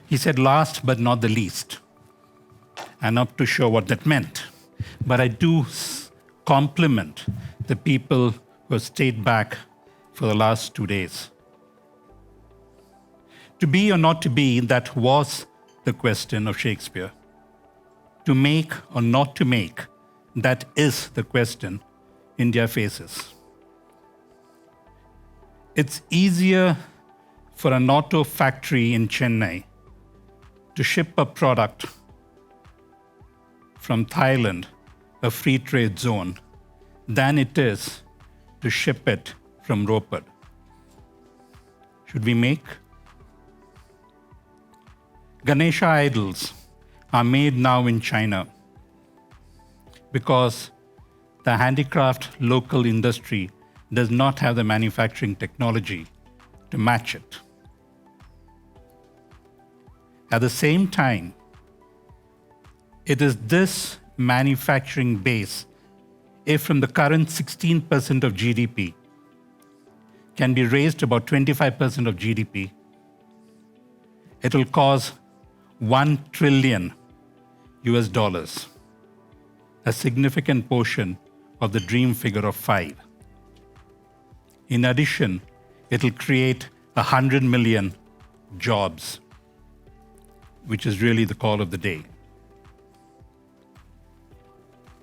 He said last but not the least. I'm not too sure what that meant. But I do compliment the people who have stayed back for the last 2 days. To be or not to be, that was the question of Shakespeare. To make or not to make, that is the question India faces. It's easier for an auto factory in Chennai to ship a product from Thailand, a free trade zone, than it is to ship it from Ropar. Should we make? Ganesha idols are made now in China because the handicraft local industry does not have the manufacturing technology to match it. At the same time, it is this manufacturing base, if from the current 16% of GDP can be raised to about 25% of GDP, it will cause $1 trillion, a significant portion of the dream figure of 5. In addition, it will create 100 million jobs, which is really the call of the day.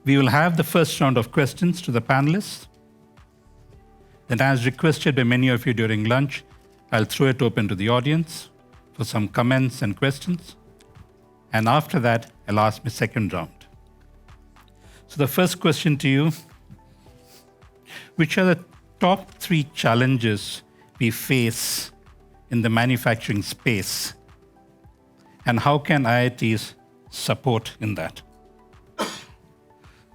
We will have the first round of questions to the panelists. Then, as requested by many of you during lunch, I'll throw it open to the audience for some comments and questions. And after that, I'll ask my second round. So the first question to you, which are the top 3 challenges we face in the manufacturing space, and how can IITs support in that?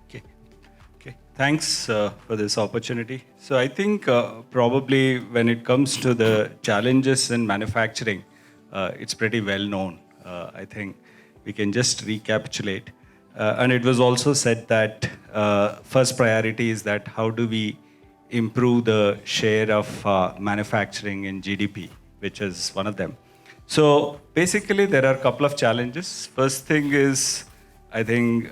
Okay. Thanks for this opportunity. So I think probably when it comes to the challenges in manufacturing, it's pretty well known. I think we can just recapitulate. And it was also said that first priority is that how do we improve the share of manufacturing in GDP, which is one of them. So basically, there are a couple of challenges. First thing is, I think,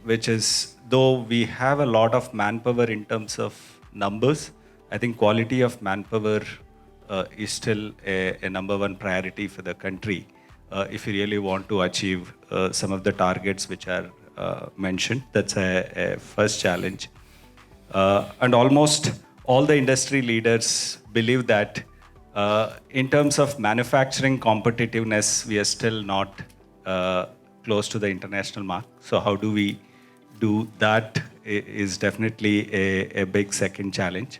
which is, though we have a lot of manpower in terms of numbers, I think quality of manpower is still a number one priority for the country if we really want to achieve some of the targets which are mentioned. That's a first challenge. And almost all the industry leaders believe that in terms of manufacturing competitiveness, we are still not close to the international mark. So how do we do that is definitely a big second challenge.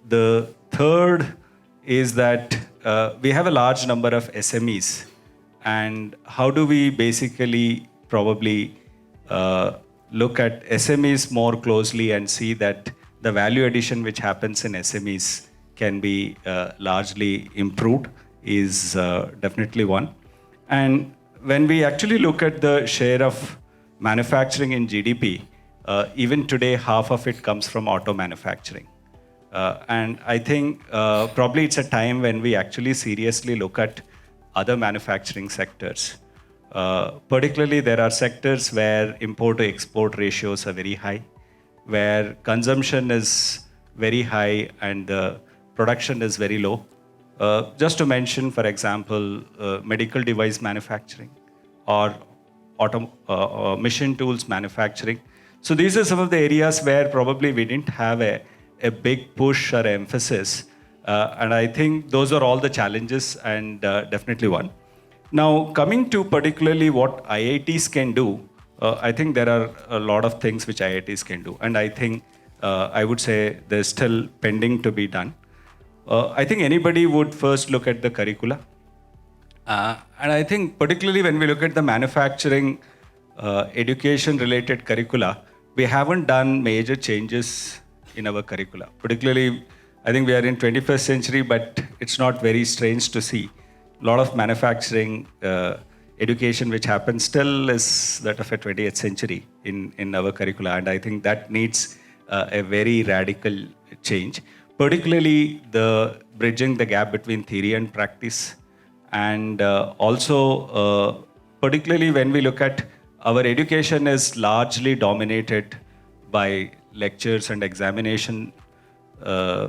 The third is that we have a large number of SMEs, and how do we basically probably look at SMEs more closely and see that the value addition which happens in SMEs can be largely improved is definitely one. And when we actually look at the share of manufacturing in GDP, even today half of it comes from auto manufacturing. And I think probably it's a time when we actually seriously look at other manufacturing sectors. Particularly, there are sectors where import to export ratios are very high, where consumption is very high and the production is very low. Just to mention, for example, medical device manufacturing or machine tools manufacturing. So these are some of the areas where probably we didn't have a big push or emphasis. And I think those are all the challenges and definitely one. Now, coming to particularly what IITs can do, I think there are a lot of things which IITs can do. And I think I would say there's still pending to be done. I think anybody would first look at the curricula. And I think particularly when we look at the manufacturing education related curricula, we haven't done major changes in our curricula. Particularly, I think we are in 21st century, but it's not very strange to see a lot of manufacturing education which happens still is that of a 20th century in our curricula. And I think that needs a very radical change, particularly the bridging the gap between theory and practice. And particularly when we look at our education is largely dominated by lectures and examination,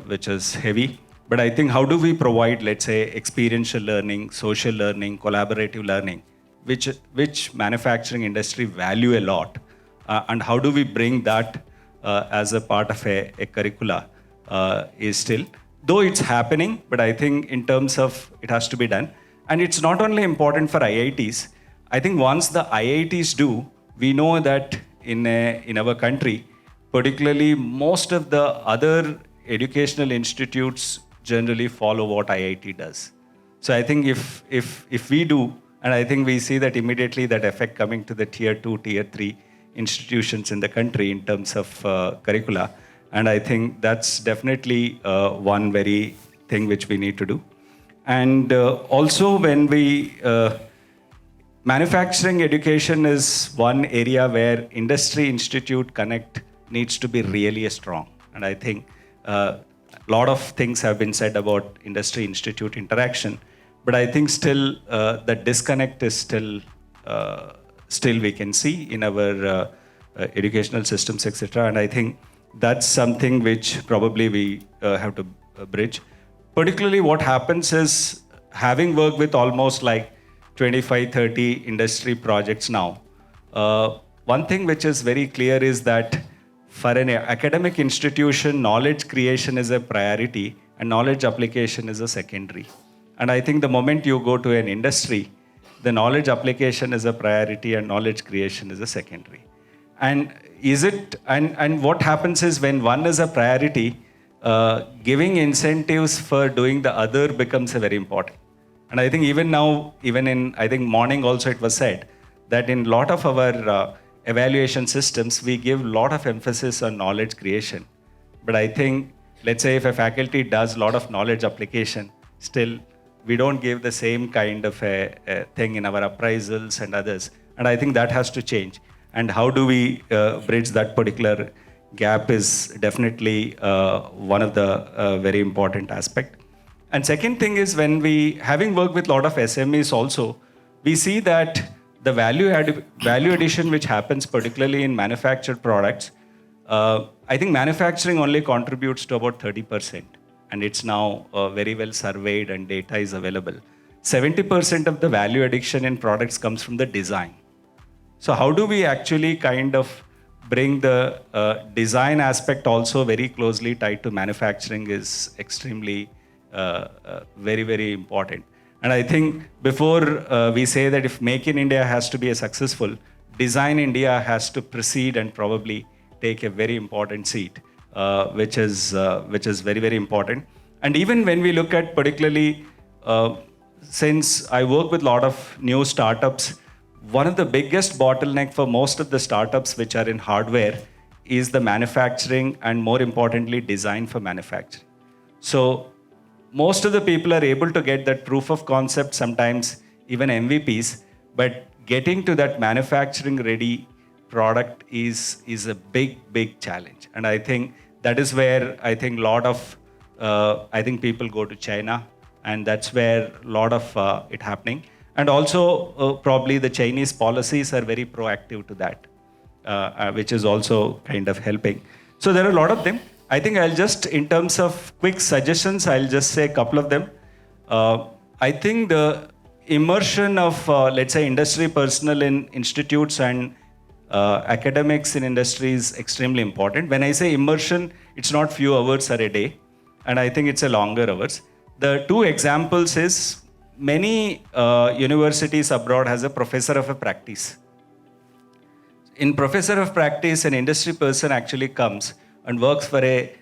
which is heavy. But I think how do we provide, let's say, experiential learning, social learning, collaborative learning, which manufacturing industry value a lot, and how do we bring that as a part of a curricula is still, though it's happening, but I think in terms of it has to be done. And it's not only important for IITs. I think once the IITs do, we know that in our country, particularly most of the other educational institutes generally follow what IIT does. So I think if we do, and I think we see that immediately that effect coming to the tier 2, tier 3 institutions in the country in terms of curricula. And I think that's definitely one very thing which we need to do. And also when we, manufacturing education is one area where industry institute connect needs to be really strong. And I think a lot of things have been said about industry institute interaction, but I think still the disconnect is still we can see in our educational systems, etc. And I think that's something which probably we have to bridge. Particularly what happens is, having worked with almost like 25, 30 industry projects now, one thing which is very clear is that for an academic institution, knowledge creation is a priority and knowledge application is a secondary. And I think the moment you go to an industry, the knowledge application is a priority and knowledge creation is a secondary. And what happens is, when one is a priority, giving incentives for doing the other becomes a very important. And I think even now, even in, I think morning also it was said, that in a lot of our evaluation systems, we give a lot of emphasis on knowledge creation. But I think, let's say if a faculty does a lot of knowledge application, still we don't give the same kind of a thing in our appraisals and others. And I think that has to change. And how do we bridge that particular gap is definitely one of the very important aspect. And second thing is, when we, having worked with a lot of SMEs also, we see that the value addition which happens particularly in manufactured products, I think manufacturing only contributes to about 30%. And it's now very well surveyed and data is available. 70% of the value addition in products comes from the design. So how do we actually kind of bring the design aspect also very closely tied to manufacturing is extremely very, very important. And I think before we say that if Make in India has to be a successful, Design India has to precede and probably take a very important seat, which is very, very important. And even when we look at particularly, since I work with a lot of new startups, one of the biggest bottleneck for most of the startups which are in hardware is the manufacturing, and more importantly, design for manufacturing. So most of the people are able to get that proof of concept, sometimes even MVPs, but getting to that manufacturing ready product is a big, big challenge. And I think that is where I think a lot of people go to China, and that's where a lot of it happening. And also probably the Chinese policies are very proactive to that, which is also kind of helping. So there are a lot of them. I think I'll just, in terms of quick suggestions, I'll just say a couple of them. I think the immersion of, let's say, industry personnel in institutes and academics in industry is extremely important. When I say immersion, it's not few hours a day, and I think it's a longer hours. The two examples is, many universities abroad has a professor of a practice. In professor of practice, an industry person actually comes and works for a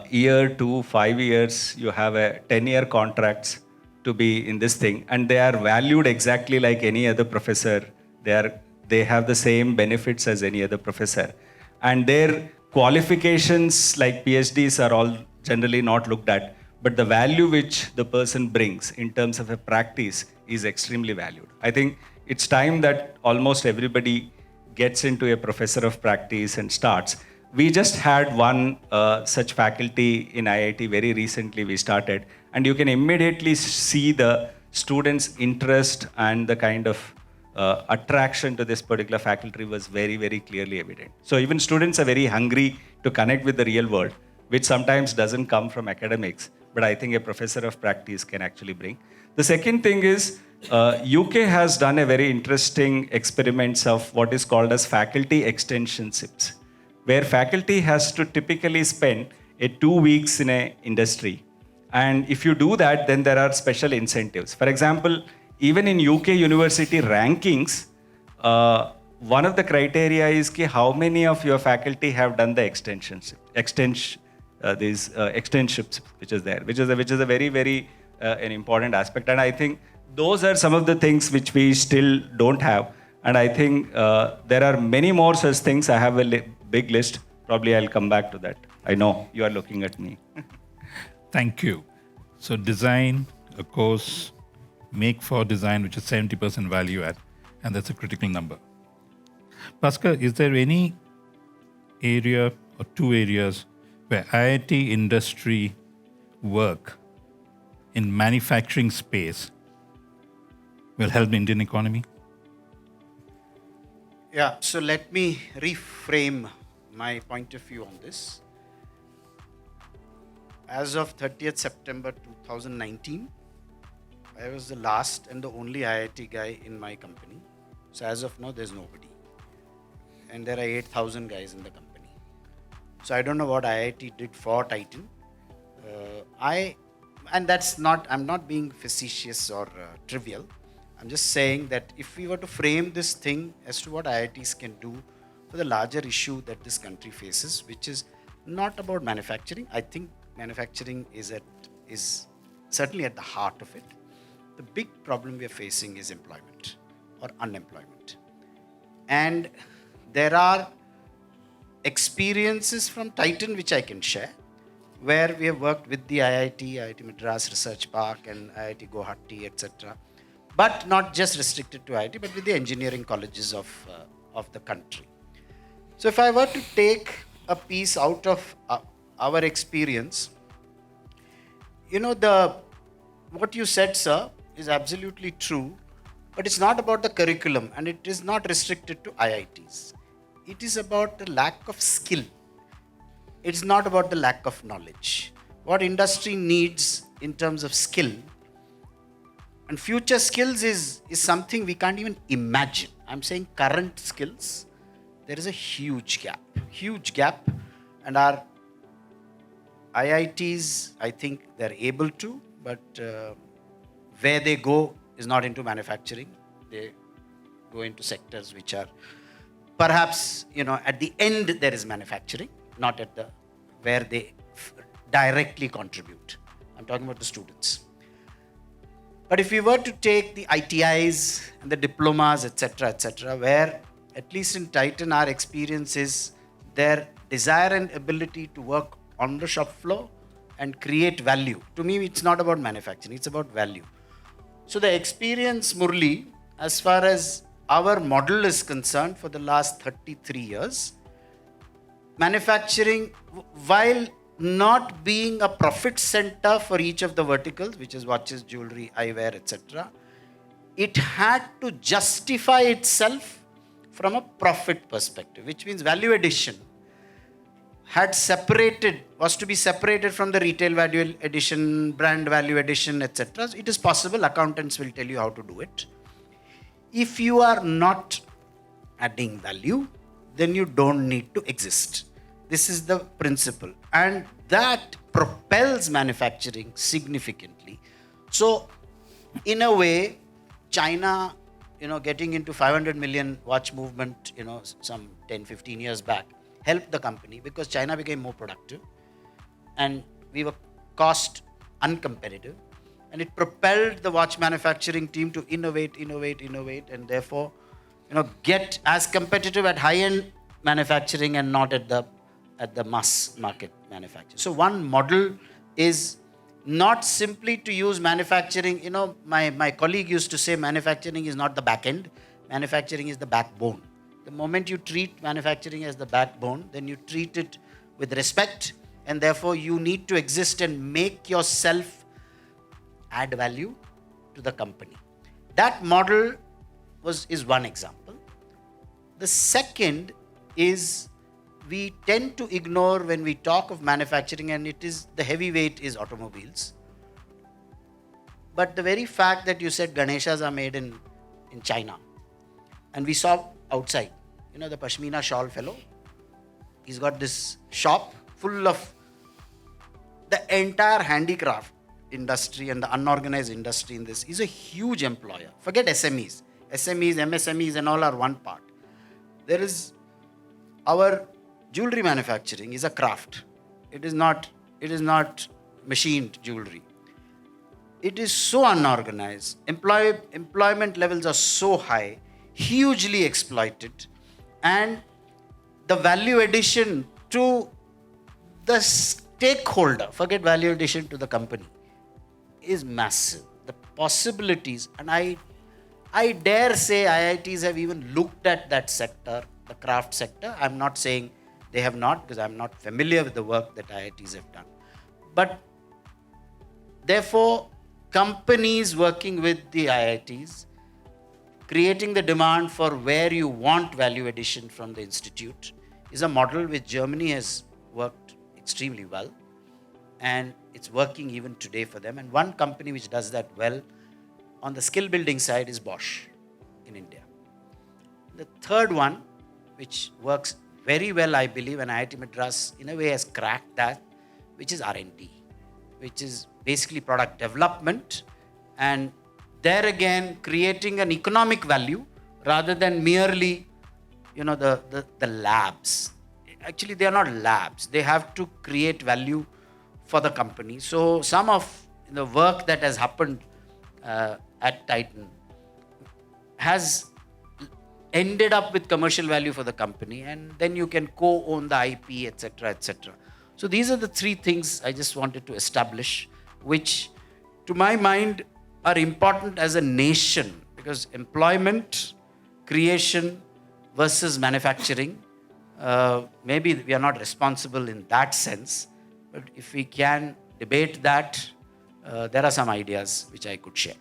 year to 5 years. You have a 10-year contracts to be in this thing, and they are valued exactly like any other professor. They have the same benefits as any other professor, and their qualifications like PhDs are all generally not looked at, but the value which the person brings in terms of a practice is extremely valued. I think it's time that almost everybody gets into a professor of practice and starts. We just had one such faculty in IIT very recently we started, and you can immediately see the students' interest and the kind of attraction to this particular faculty was very, very clearly evident. So even students are very hungry to connect with the real world, which sometimes doesn't come from academics, but I think a professor of practice can actually bring. The second thing is, UK has done a very interesting experiments of what is called as faculty extensionships, where faculty has to typically spend 2 weeks in a industry. And if you do that, then there are special incentives. For example, even in UK university rankings, one of the criteria is how many of your faculty have done the extensionships, which is there, which is a very, very an important aspect. And I think those are some of the things which we still don't have. And I think there are many more such things. I have a big list. Probably I'll come back to that. I know you are looking at me. Thank you. So design a course, make for design, which is 70% value add, and that's a critical number. Bhaskar, is there any area or two areas where IIT industry work in manufacturing space will help the Indian economy? Yeah, so let me reframe my point of view on this. As of 30th September 2019, I was the last and the only IIT guy in my company. So as of now, there's nobody. And there are 8,000 guys in the company. So I don't know what IIT did for Titan. And that's not, I'm not being facetious or trivial. I'm just saying that if we were to frame this thing as to what IITs can do for the larger issue that this country faces, which is not about manufacturing. I think manufacturing is certainly at the heart of it. The big problem we are facing is employment or unemployment. And there are experiences from Titan which I can share, where we have worked with the IIT Madras Research Park and IIT Guwahati, etc. But not just restricted to IIT, but with the engineering colleges of the country. So if I were to take a piece out of our experience, what you said, sir, is absolutely true, but it's not about the curriculum and it is not restricted to IITs. It is about the lack of skill. It's not about the lack of knowledge. What industry needs in terms of skill and future skills is something we can't even imagine. I'm saying current skills, there is a huge gap, and our IITs, I think they're able to, but where they go is not into manufacturing. They go into sectors which are perhaps, at the end there is manufacturing, not at the where they directly contribute. I'm talking about the students. But if we were to take the ITIs and the diplomas, etc., where at least in Titan our experience is their desire and ability to work on the shop floor and create value. To me, it's not about manufacturing, it's about value. So the experience, Murli, as far as our model is concerned for the last 33 years, manufacturing, while not being a profit center for each of the verticals, which is watches, jewelry, eyewear, etc., it had to justify itself from a profit perspective, which means value addition was to be separated from the retail value addition, brand value addition, etc. So it is possible. Accountants will tell you how to do it. If you are not adding value, then you don't need to exist. This is the principle. And that propels manufacturing significantly. So, in a way, China, getting into 500 million watch movement, some 10, 15 years back, helped the company because China became more productive and we were cost uncompetitive. And it propelled the watch manufacturing team to innovate, and therefore, get as competitive at high-end manufacturing and not at the mass market manufacturing. So one model is not simply to use manufacturing. My colleague used to say manufacturing is not the back end, manufacturing is the backbone. The moment you treat manufacturing as the backbone, then you treat it with respect, and therefore you need to exist and make yourself add value to the company. That model is one example. The second is we tend to ignore when we talk of manufacturing, and it is the heavyweight is automobiles. But the very fact that you said Ganeshas are made in China, and we saw outside, the Pashmina shawl fellow, he's got this shop full of the entire handicraft industry and the unorganized industry in this is a huge employer. Forget SMEs. SMEs, MSMEs and all are one part. There is our jewelry manufacturing is a craft. It is not machined jewelry. It is so unorganized. Employment levels are so high, hugely exploited, and the value addition to the stakeholder, forget value addition to the company, is massive. The possibilities, and I dare say IITs have even looked at that sector, the craft sector. I'm not saying they have not, because I'm not familiar with the work that IITs have done. But therefore, companies working with the IITs, creating the demand for where you want value addition from the institute, is a model which Germany has worked extremely well, and it's working even today for them. And one company which does that well on the skill building side is Bosch in India. The third one, which works very well, I believe, and IIT Madras in a way has cracked that, which is R&D, which is basically product development, and there again creating an economic value rather than merely the labs. Actually, they are not labs. They have to create value for the company. So some of the work that has happened at Titan has ended up with commercial value for the company, and then you can co-own the IP, etc., etc. So these are the three things I just wanted to establish, which to my mind are important as a nation, because employment creation versus manufacturing, maybe we are not responsible in that sense, but if we can debate that, there are some ideas which I could share.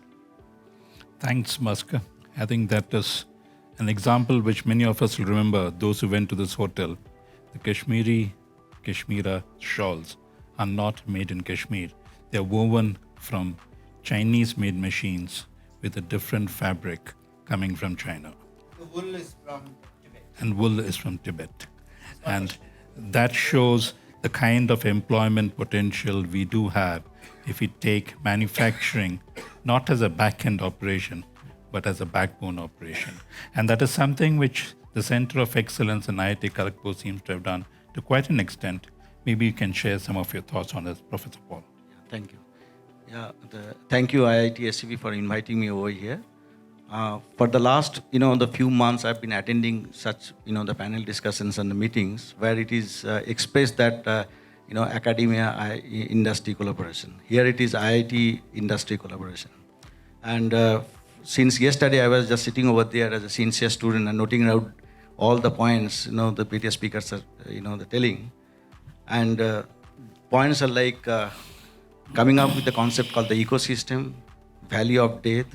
Thanks, Bhaskar. I think that is an example which many of us will remember, those who went to this hotel. The Kashmira shawls are not made in Kashmir. They are woven from Chinese-made machines with a different fabric coming from China. The wool is from Tibet. And wool is from Tibet. And that shows the kind of employment potential we do have if we take manufacturing not as a back-end operation, but as a backbone operation. And that is something which the Center of Excellence in IIT Kharagpur seems to have done to quite an extent. Maybe you can share some of your thoughts on this, Professor Paul. Thank you. Thank you, IIT SCB, for inviting me over here. For the last, the few months, I've been attending such, the panel discussions and the meetings where it is expressed that, academia industry collaboration. Here it is IIT industry collaboration. And since yesterday, I was just sitting over there as a sincere student and noting out all the points, the previous speakers are, the telling. And points are like coming up with the concept called the ecosystem, value of death,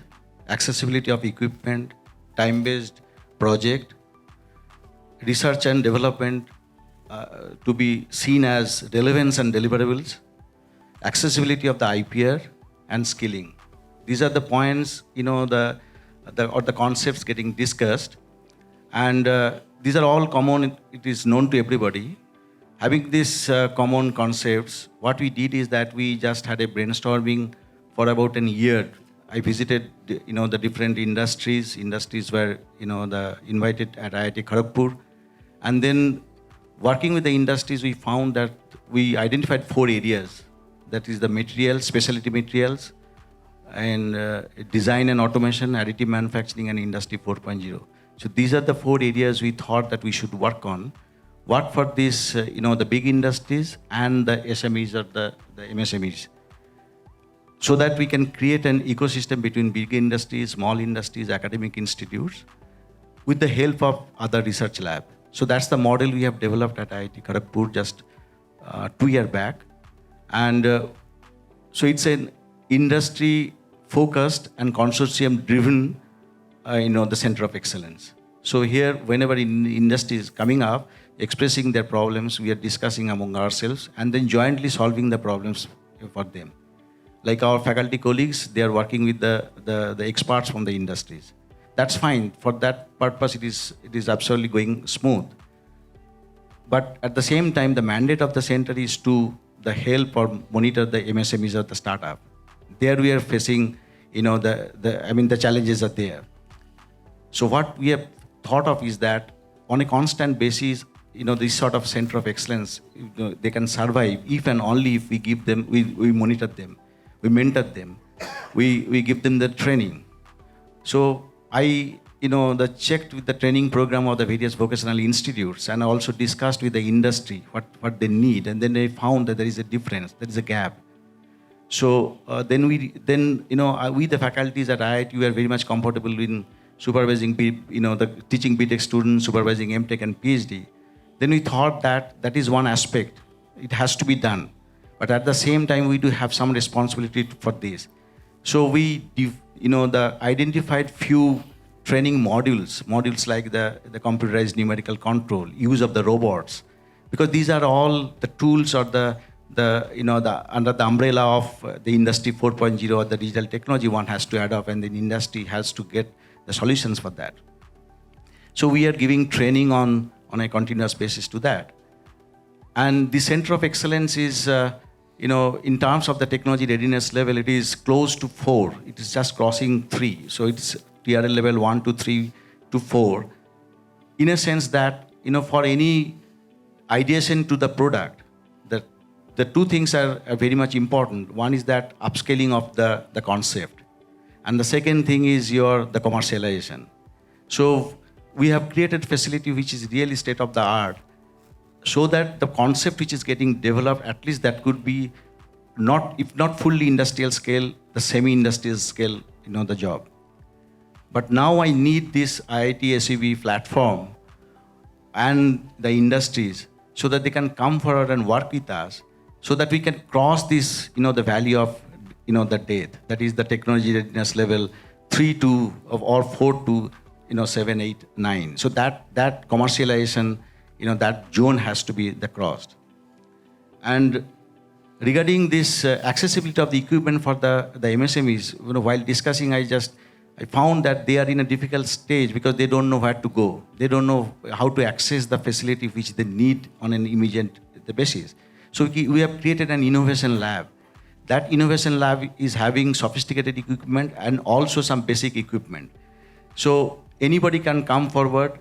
accessibility of equipment, time-based project, research and development to be seen as relevance and deliverables, accessibility of the IPR, and skilling. These are the points, the concepts getting discussed, and these are all common. It is known to everybody. Having these common concepts, what we did is that we just had a brainstorming for about a year. I visited, the different industries were, invited at IIT Kharagpur. And then working with the industries, we found that we identified 4 areas. That is the materials, specialty materials, and design and automation, additive manufacturing, and Industry 4.0. So these are the 4 areas we thought that we should work on. Work for this, the big industries and the SMEs or the MSMEs, so that we can create an ecosystem between big industries, small industries, academic institutes, with the help of other research lab. So that's the model we have developed at IIT Kharagpur just 2 years back. And so it's an industry focused and consortium-driven, the center of excellence. So here, whenever industry is coming up, expressing their problems, we are discussing among ourselves and then jointly solving the problems for them. Like our faculty colleagues, they are working with the experts from the industries. That's fine. For that purpose, it is absolutely going smooth. But at the same time, the mandate of the center is to help or monitor the MSMEs or the startup. There we are facing, the challenges are there. So what we have thought of is that on a constant basis, this sort of center of excellence, they can survive if and only if we give them, we monitor them, we mentor them, we give them the training. So I, checked with the training program of the various vocational institutes and also discussed with the industry what they need, and then they found that there is a difference, there is a gap. So we the faculties at IIT, we are very much comfortable in supervising, the teaching BTech students, supervising MTech and PhD. Then we thought that is one aspect. It has to be done. But at the same time, we do have some responsibility for this. So we, identified few training modules like the computerized numerical control, use of the robots, because these are all the tools or under the umbrella of the industry 4.0 or the digital technology one has to adopt, and the industry has to get the solutions for that. So we are giving training on a continuous basis to that. And the center of excellence is, in terms of the technology readiness level, it is close to 4. It is just crossing 3. So it's TRL level 1 to 3 to 4. In a sense that, for any ideation to the product, the two things are very much important. One is that upscaling of the concept. And the second thing is the commercialization. So we have created facility which is really state of the art, so that the concept which is getting developed, at least that could be if not fully industrial scale, the semi-industrial scale, the job. But now I need this IIT SEB platform and the industries so that they can come forward and work with us, so that we can cross this, the value of, the death. That is the technology readiness level 3 to or 4 to, 7, 8, 9. So that commercialization, that zone has to be crossed. And regarding this accessibility of the equipment for the MSMEs, while discussing, I found that they are in a difficult stage because they don't know where to go. They don't know how to access the facility which they need on an immediate basis. So we have created an innovation lab. That innovation lab is having sophisticated equipment and also some basic equipment. So anybody can come forward,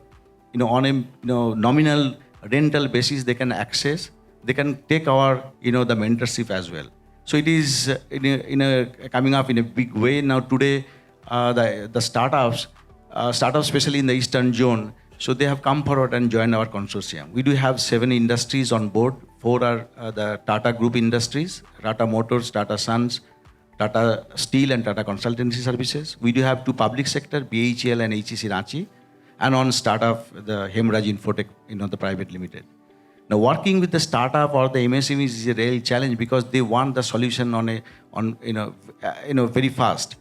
on a nominal rental basis, they can access. They can take our, the mentorship as well. So it is coming up in a big way now. Today, the startups, especially in the Eastern Zone, so they have come forward and joined our consortium. We do have 7 industries on board. 4 are the Tata Group industries: Tata Motors, Tata Sons, Tata Steel, and Tata Consultancy Services. We do have 2 public sector, BHEL and HEC Ranchi, and on startup, the Hemraj Infotech, the private limited. Now, working with the startup or the MSMEs is a real challenge because they want the solution very fast.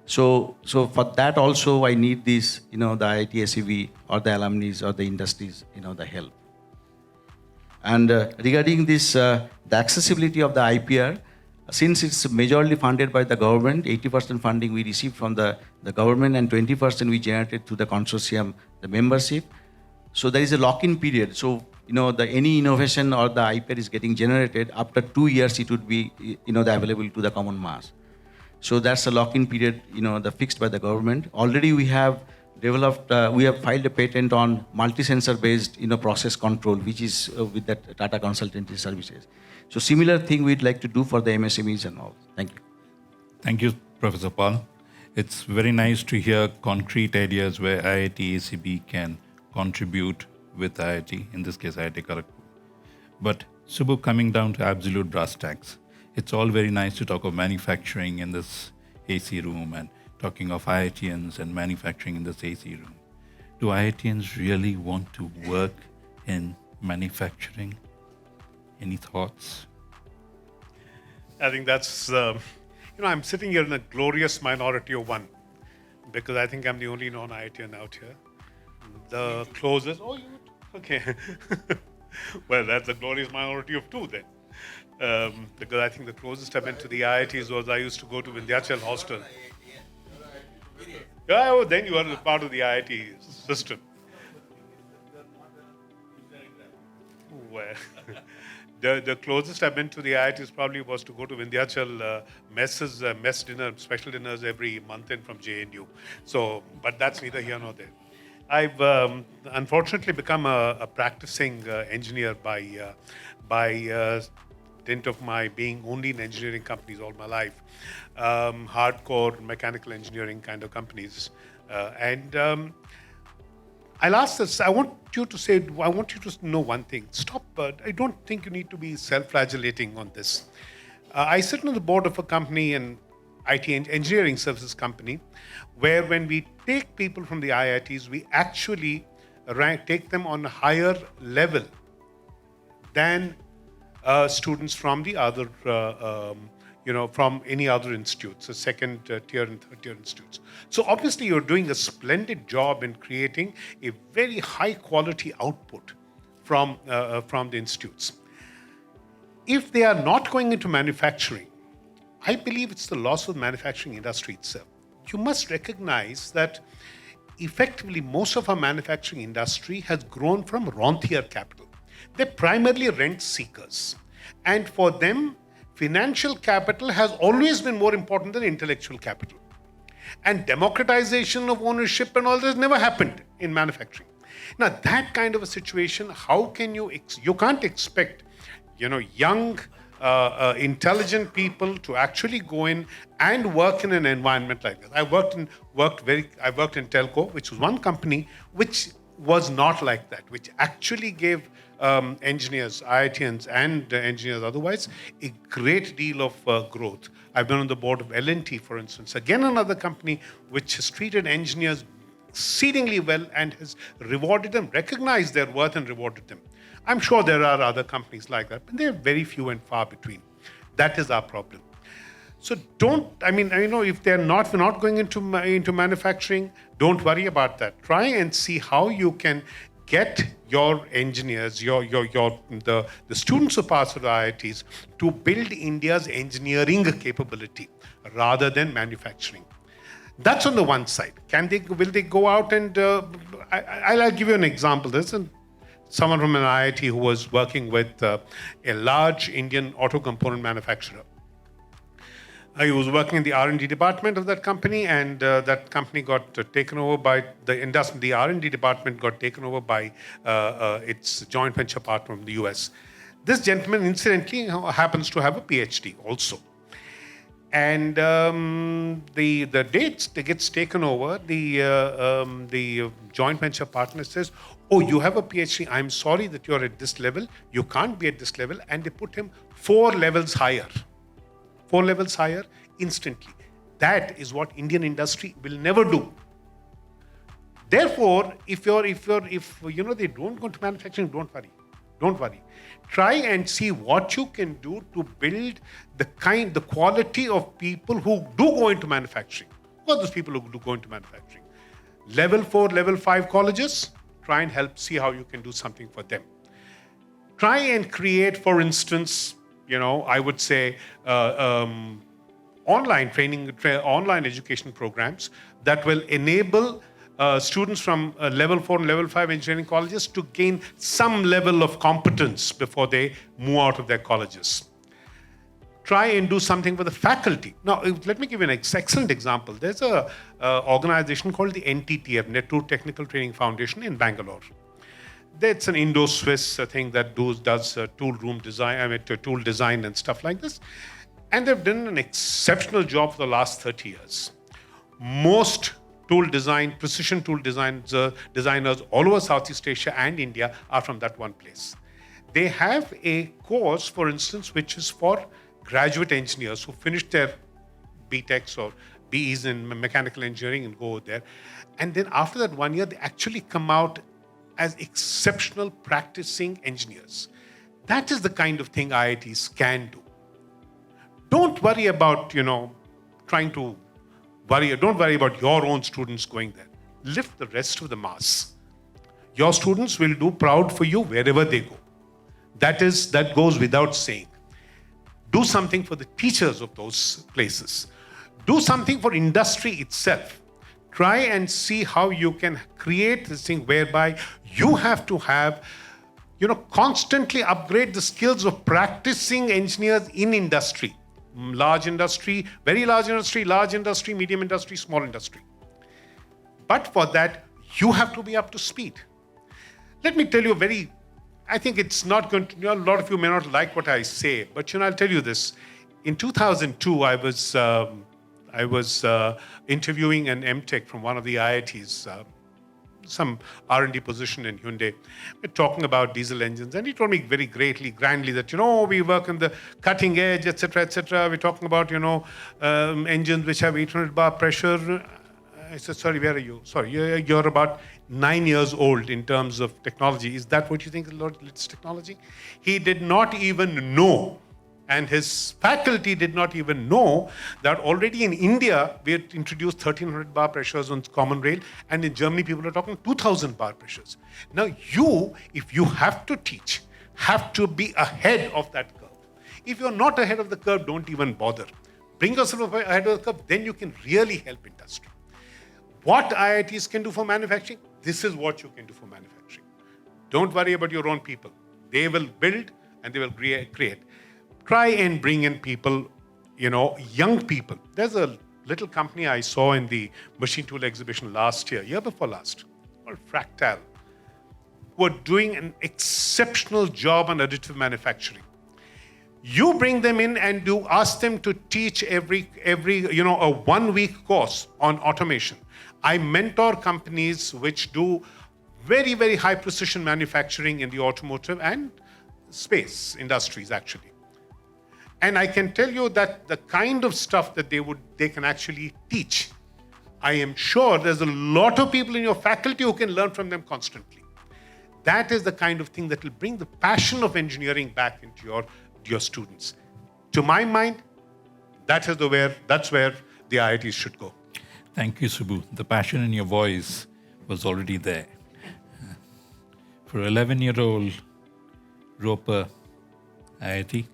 So for that also, I need this, the IIT SEB or the alumni or the industries, the help. And regarding this, the accessibility of the IPR, since it's majorly funded by the government, 80% funding we received from the government and 20% we generated through the consortium, the membership. So there is a lock-in period. So, any innovation or the IPR is getting generated, after 2 years it would be, available to the common mass. So that's a lock-in period, fixed by the government. Already we have developed, we have filed a patent on multi-sensor based, process control, which is with that Tata Consultancy Services. So similar thing we'd like to do for the MSMEs and all. Thank you. Thank you, Professor Paul. It's very nice to hear concrete ideas where IIT ACB can contribute with IIT, in this case IIT Kharagpur. But Subbu, coming down to absolute brass tacks, it's all very nice to talk of manufacturing in this AC room and talking of IITians and manufacturing in this AC room. Do IITians really want to work in manufacturing? Any thoughts? I think that's I'm sitting here in a glorious minority of one because I think I'm the only non-IITian out here. The closest, okay. Well, that's a glorious minority of two then. Because I think the closest I went to the IITs was I used to go to Vindhyachal Hostel. Yeah, well, then you are part of the IIT system. Well, the closest I've been to the IITs probably was to go to Vindhyachal mess dinner, special dinners every month in from JNU. So, but that's neither here nor there. I've unfortunately become a practicing engineer by dint of my being only in engineering companies all my life, hardcore mechanical engineering kind of companies, and I'll ask this. I want you to know one thing. Stop. I don't think you need to be self-flagellating on this. I sit on the board of a company, an IT engineering services company, where when we take people from the IITs, we actually take them on a higher level than students from the other, from any other institutes, the second tier and third tier institutes. So obviously you're doing a splendid job in creating a very high quality output from the institutes. If they are not going into manufacturing, I believe it's the loss of the manufacturing industry itself. You must recognize that effectively most of our manufacturing industry has grown from rentier capital. They're primarily rent seekers. And for them, financial capital has always been more important than intellectual capital. And democratization of ownership and all this never happened in manufacturing. Now, that kind of a situation, how can you can't expect, young, intelligent people to actually go in and work in an environment like this. I worked in telco, which was one company which was not like that, which actually gave engineers, IITians and engineers otherwise, a great deal of growth. I've been on the board of L&T, for instance, again another company which has treated engineers exceedingly well and has rewarded them, recognized their worth and rewarded them. I'm sure there are other companies like that, but they're very few and far between. That is our problem. So if they're not going into manufacturing, don't worry about that. Try and see how you can get your engineers, the students who pass through the IITs to build India's engineering capability rather than manufacturing. That's on the one side. Will they go out and, I'll give you an example. There's someone from an IIT who was working with a large Indian auto component manufacturer. He was working in the R&D department of that company, and that company got taken over by the R&D department got taken over by its joint venture partner from the US. This gentleman, incidentally, happens to have a PhD also. And the dates that gets taken over, the joint venture partner says, "Oh, you have a PhD. I'm sorry that you're at this level. You can't be at this level." And they put him 4 levels higher. 4 levels higher instantly. That is what Indian industry will never do. Therefore, if they don't go to manufacturing, don't worry. Try and see what you can do to build the quality of people who do go into manufacturing. Who are those people who do go into manufacturing? Level 4, level 5 colleges, try and see how you can do something for them. Try and create, for instance, I would say online training, online education programs that will enable students from level 4 and level 5 engineering colleges to gain some level of competence before they move out of their colleges. Try and do something for the faculty. Now, let me give you an excellent example. There's a organization called the NTTF, Network Technical Training Foundation in Bangalore. It's an Indo-Swiss thing that does tool design and stuff like this. And they've done an exceptional job for the last 30 years. Most precision tool designers all over Southeast Asia and India are from that one place. They have a course, for instance, which is for graduate engineers who finish their BTECs or BEs in mechanical engineering and go there. And then after that 1 year, they actually come out as exceptional practicing engineers. That is the kind of thing IITs can do. Don't worry about, trying to don't worry about your own students going there. Lift the rest of the mass. Your students will do proud for you wherever they go. That goes without saying. Do something for the teachers of those places. Do something for industry itself. Try and see how you can create this thing whereby you have to have, constantly upgrade the skills of practicing engineers in industry. Large industry, very large industry, medium industry, small industry. But for that, you have to be up to speed. Let me tell you I think it's not going to, a lot of you may not like what I say, but I'll tell you this. In 2002, I was interviewing an MTech from one of the IITs, some R&D position in Hyundai. We're talking about diesel engines, and he told me very grandly that, we work on the cutting edge, etc., etc. We're talking about, engines which have 800 bar pressure. I said, sorry, where are you? Sorry, you're about 9 years old in terms of technology. Is that what you think is the latest technology? He did not even know, and his faculty did not even know, that already in India, we had introduced 1300 bar pressures on common rail, and in Germany, people are talking 2000 bar pressures. Now, if you have to teach, have to be ahead of that curve. If you're not ahead of the curve, don't even bother. Bring yourself ahead of the curve, then you can really help industry. What IITs can do for manufacturing, this is what you can do for manufacturing. Don't worry about your own people. They will build and they will create. Try and bring in people, young people. There's a little company I saw in the machine tool exhibition year before last, called Fractal, who are doing an exceptional job on additive manufacturing. You bring them in and you ask them to teach every a 1-week course on automation. I mentor companies which do very, very high precision manufacturing in the automotive and space industries, actually. And I can tell you that the kind of stuff that they can actually teach, I am sure there's a lot of people in your faculty who can learn from them constantly. That is the kind of thing that will bring the passion of engineering back into your students. To my mind, that's where the IITs should go. Thank you, Subbu. The passion in your voice was already there. For 11-year-old Roper IIT,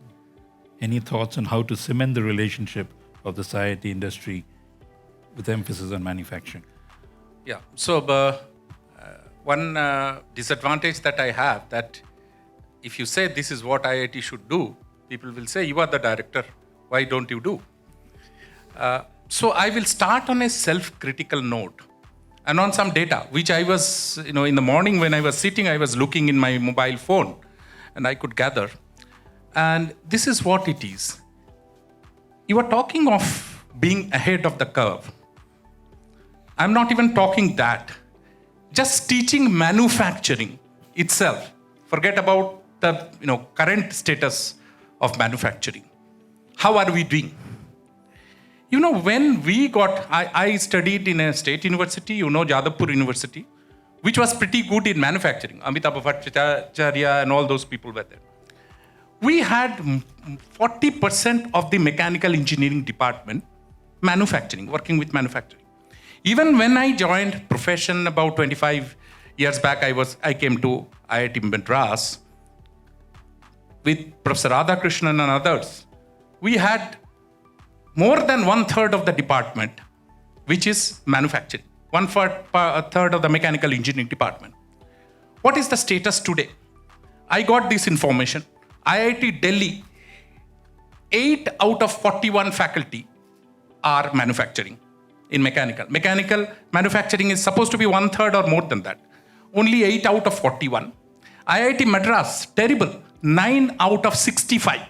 any thoughts on how to cement the relationship of the IIT industry with emphasis on manufacturing? Yeah, so one disadvantage that I have, that if you say this is what IIT should do, people will say, you are the director, why don't you do? So I will start on a self-critical note and on some data, which I was, in the morning when I was sitting, I was looking in my mobile phone and I could gather. And this is what it is. You are talking of being ahead of the curve. I'm not even talking that. Just teaching manufacturing itself. Forget about the current status of manufacturing. How are we doing? When we I studied in a state university, Jadavpur University, which was pretty good in manufacturing. Amitabh Bhattacharya and all those people were there. We had 40% of the mechanical engineering department manufacturing, working with manufacturing. Even when I joined profession about 25 years back, I came to IIT Madras with Professor Radhakrishnan and others. We had more than 1/3 of the department, which is manufacturing. 1/3 of the mechanical engineering department. What is the status today? I got this information. IIT Delhi, 8 out of 41 faculty are manufacturing in mechanical. Mechanical manufacturing is supposed to be 1/3 or more than that. Only 8 out of 41. IIT Madras, terrible, 9 out of 65.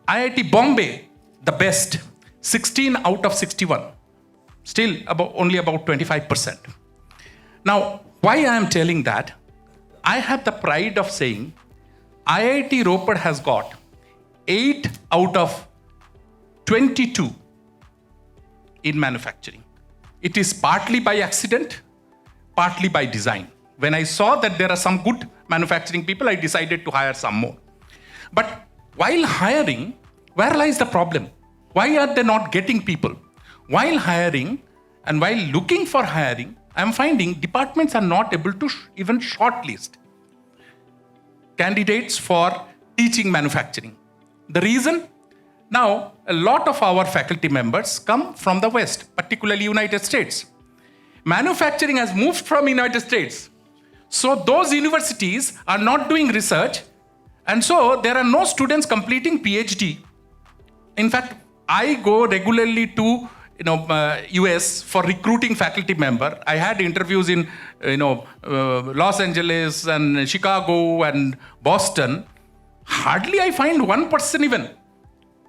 IIT Bombay, the best, 16 out of 61. Still only about 25%. Now, why I am telling that? I have the pride of saying IIT Ropar has got 8 out of 22 in manufacturing. It is partly by accident, partly by design. When I saw that there are some good manufacturing people, I decided to hire some more. But while hiring, where lies the problem? Why are they not getting people? While hiring and while looking for hiring, I'm finding departments are not able to even shortlist candidates for teaching manufacturing. The reason? Now, a lot of our faculty members come from the West, particularly United States. Manufacturing has moved from United States. So those universities are not doing research, and so there are no students completing PhD. In fact, I go regularly to US for recruiting faculty member. I had interviews in Los Angeles and Chicago and Boston. Hardly I find one person even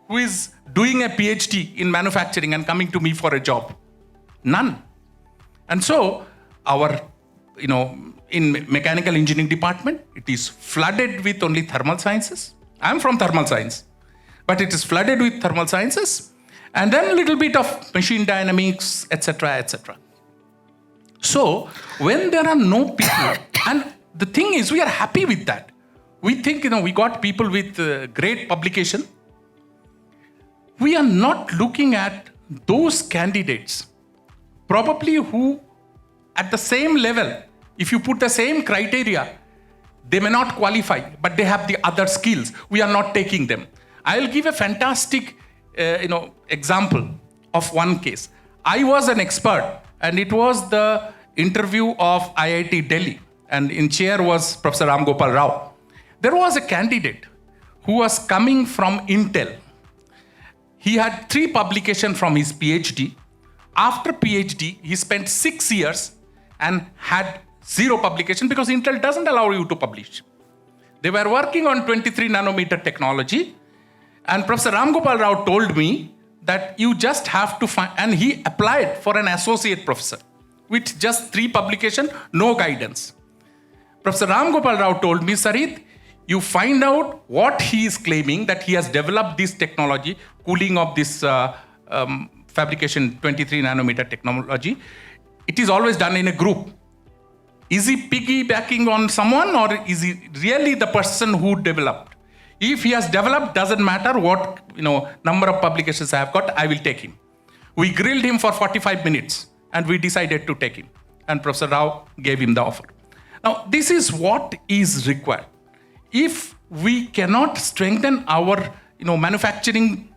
who is doing a PhD in manufacturing and coming to me for a job. None. And so our, in mechanical engineering department, it is flooded with only thermal sciences. I'm from thermal science, but it is flooded with thermal sciences, and then a little bit of machine dynamics, etc., etc. So when there are no people, and the thing is, we are happy with that. We think, we got people with great publication. We are not looking at those candidates, probably who, at the same level, if you put the same criteria, they may not qualify, but they have the other skills. We are not taking them. I'll give a fantastic, example of one case. I was an expert, and it was the interview of IIT Delhi, and in chair was Professor Ram Gopal Rao. There was a candidate who was coming from Intel. He had 3 publications from his PhD. After PhD, he spent 6 years and had 0 publication because Intel doesn't allow you to publish. They were working on 23 nanometer technology, and Professor Ram Gopal Rao told me that you just have to find, and he applied for an associate professor with just 3 publications, no guidance. Professor Ram Gopal Rao told me, Sarit, you find out what he is claiming, that he has developed this technology, cooling of this fabrication 23 nanometer technology. It is always done in a group. Is he piggybacking on someone, or is he really the person who developed? If he has developed, doesn't matter what number of publications I have got, I will take him. We grilled him for 45 minutes and we decided to take him. And Professor Rao gave him the offer. Now, this is what is required. If we cannot strengthen our manufacturing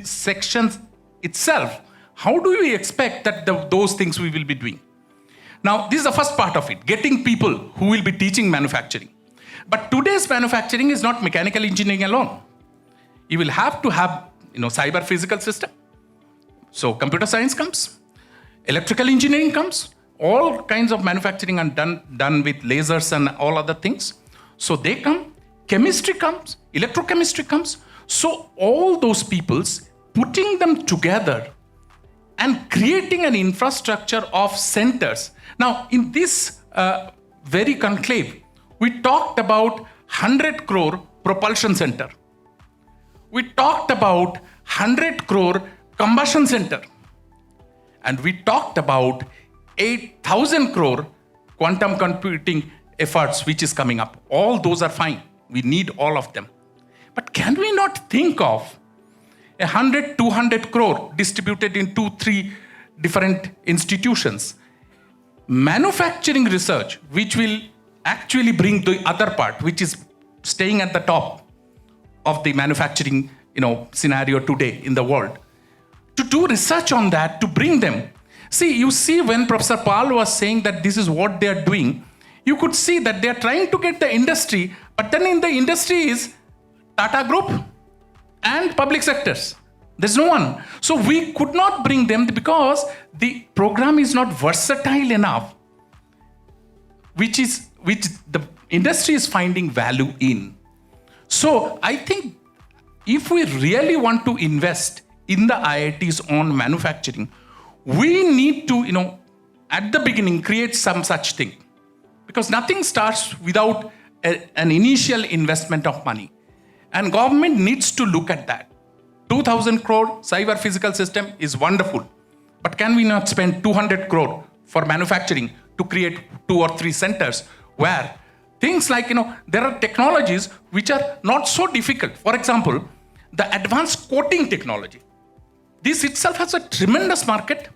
sections itself, how do we expect that those things we will be doing? Now, this is the first part of it, getting people who will be teaching manufacturing. But today's manufacturing is not mechanical engineering alone. You will have to have cyber physical system. So computer science comes, electrical engineering comes, all kinds of manufacturing are done with lasers and all other things. So they come, chemistry comes, electrochemistry comes. So all those peoples, putting them together and creating an infrastructure of centers. Now, in this very conclave, we talked about 100 crore propulsion center. We talked about 100 crore combustion center. And we talked about 8,000 crore quantum computing efforts which is coming up. All those are fine. We need all of them. But can we not think of 100, 200 crore distributed in 2-3 different institutions? Manufacturing research, which will actually bring the other part, which is staying at the top of the manufacturing scenario today in the world. To do research on that, to bring them. See, you see when Professor Pal was saying that this is what they are doing, you could see that they are trying to get the industry, but then in the industry is Tata Group and public sectors. There's no one. So we could not bring them because the program is not versatile enough, which the industry is finding value in. So I think if we really want to invest in the IITs on manufacturing, we need to, at the beginning, create some such thing. Because nothing starts without an initial investment of money. And government needs to look at that. 2,000 crore cyber physical system is wonderful. But can we not spend 200 crore for manufacturing to create 2 or 3 centers where things like, there are technologies which are not so difficult. For example, the advanced coating technology. This itself has a tremendous market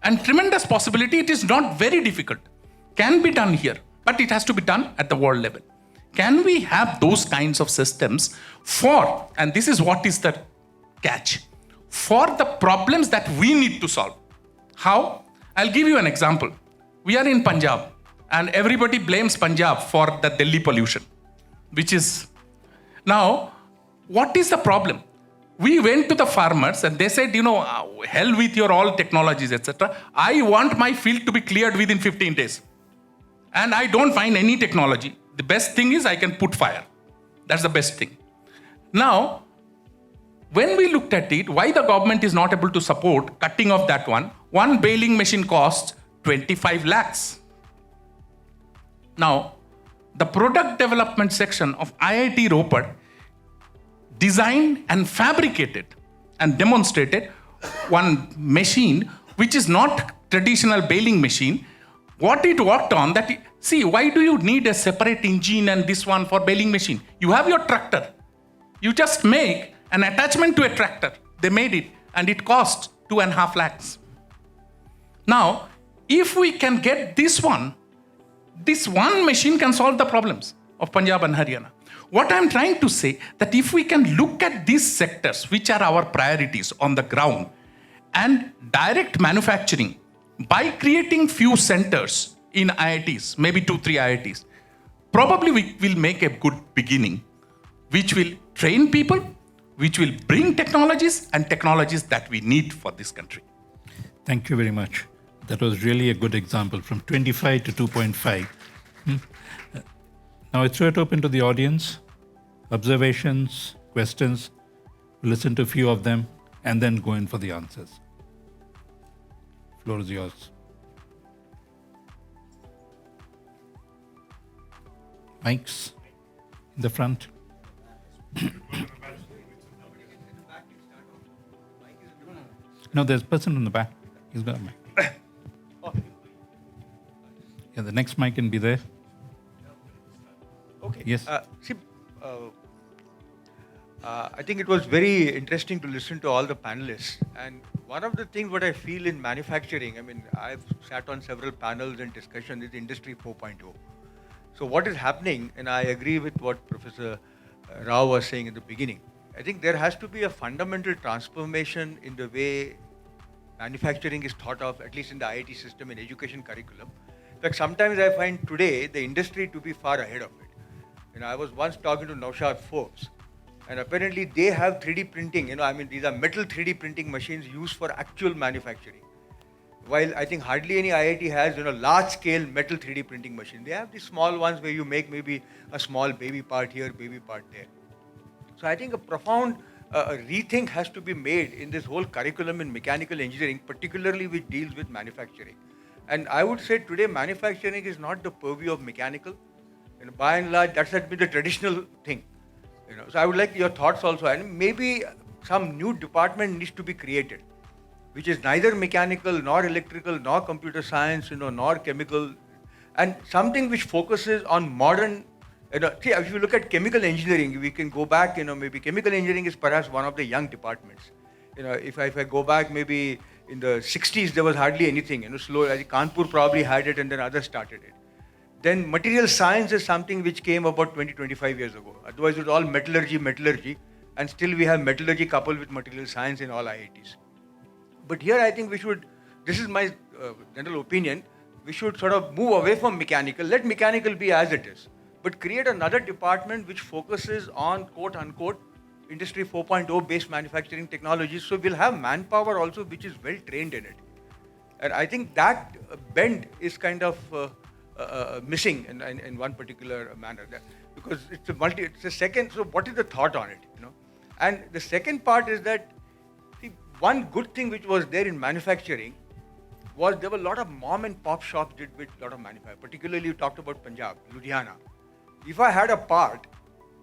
and tremendous possibility. It is not very difficult. Can be done here, but it has to be done at the world level. Can we have those kinds of systems for, and this is what is the catch, for the problems that we need to solve? How? I'll give you an example. We are in Punjab, and everybody blames Punjab for the Delhi pollution, which is, now, what is the problem? We went to the farmers and they said, hell with your all technologies, etc. I want my field to be cleared within 15 days. And I don't find any technology. The best thing is I can put fire. That's the best thing. Now, when we looked at it, why the government is not able to support cutting off that one baling machine costs 25 lakhs. Now, the product development section of IIT Ropar designed and fabricated and demonstrated one machine which is not traditional baling machine. What it worked on, see, why do you need a separate engine and this one for baling machine? You have your tractor. You just make an attachment to a tractor. They made it and it cost 2.5 lakhs. Now, if we can get this one machine can solve the problems of Punjab and Haryana. What I'm trying to say, that if we can look at these sectors, which are our priorities on the ground, and direct manufacturing by creating few centers in IITs, maybe 2-3 IITs, probably we will make a good beginning, which will train people, which will bring technologies and technologies that we need for this country. Thank you very much. That was really a good example, from 25 to 2.5. Now I throw it open to the audience. Observations, questions. We'll listen to a few of them and then go in for the answers. Floor is yours. Mics in the front. No, there's a person in the back. He's got a mic. Yeah, the next mic can be there. Okay. Yes. I think it was very interesting to listen to all the panelists. And one of the things what I feel in manufacturing, I've sat on several panels and discussions, is Industry 4.0. So what is happening, and I agree with what Professor Rao was saying in the beginning, I think there has to be a fundamental transformation in the way manufacturing is thought of, at least in the IIT system, in education curriculum. In fact, sometimes I find today the industry to be far ahead of it. I was once talking to Naushad Forbes, and apparently they have 3D printing. These are metal 3D printing machines used for actual manufacturing. While I think hardly any IIT has, large-scale metal 3D printing machine. They have these small ones where you make maybe a small baby part here, baby part there. So I think a profound rethink has to be made in this whole curriculum in mechanical engineering, particularly which deals with manufacturing. And I would say today manufacturing is not the purview of mechanical. By and large, that's been the traditional thing. So I would like your thoughts also. And maybe some new department needs to be created, which is neither mechanical, nor electrical, nor computer science, nor chemical, and something which focuses on modern. See, if you look at chemical engineering, we can go back. Maybe chemical engineering is perhaps one of the young departments. If I go back, maybe in the 60s there was hardly anything. Slow. I think Kanpur probably had it, and then others started it. Then material science is something which came about 20-25 years ago. Otherwise, it was all metallurgy, and still we have metallurgy coupled with material science in all IITs. But here I think we should, this is my general opinion, we should sort of move away from mechanical, let mechanical be as it is, but create another department which focuses on quote-unquote Industry 4.0 based manufacturing technologies. So we'll have manpower also which is well trained in it. And I think that bend is kind of missing in one particular manner, because it's a second. So what is the thought on it? And the second part is that one good thing which was there in manufacturing was there were a lot of mom and pop shops did with a lot of manufacturing. Particularly you talked about Punjab, Ludhiana. If I had a part,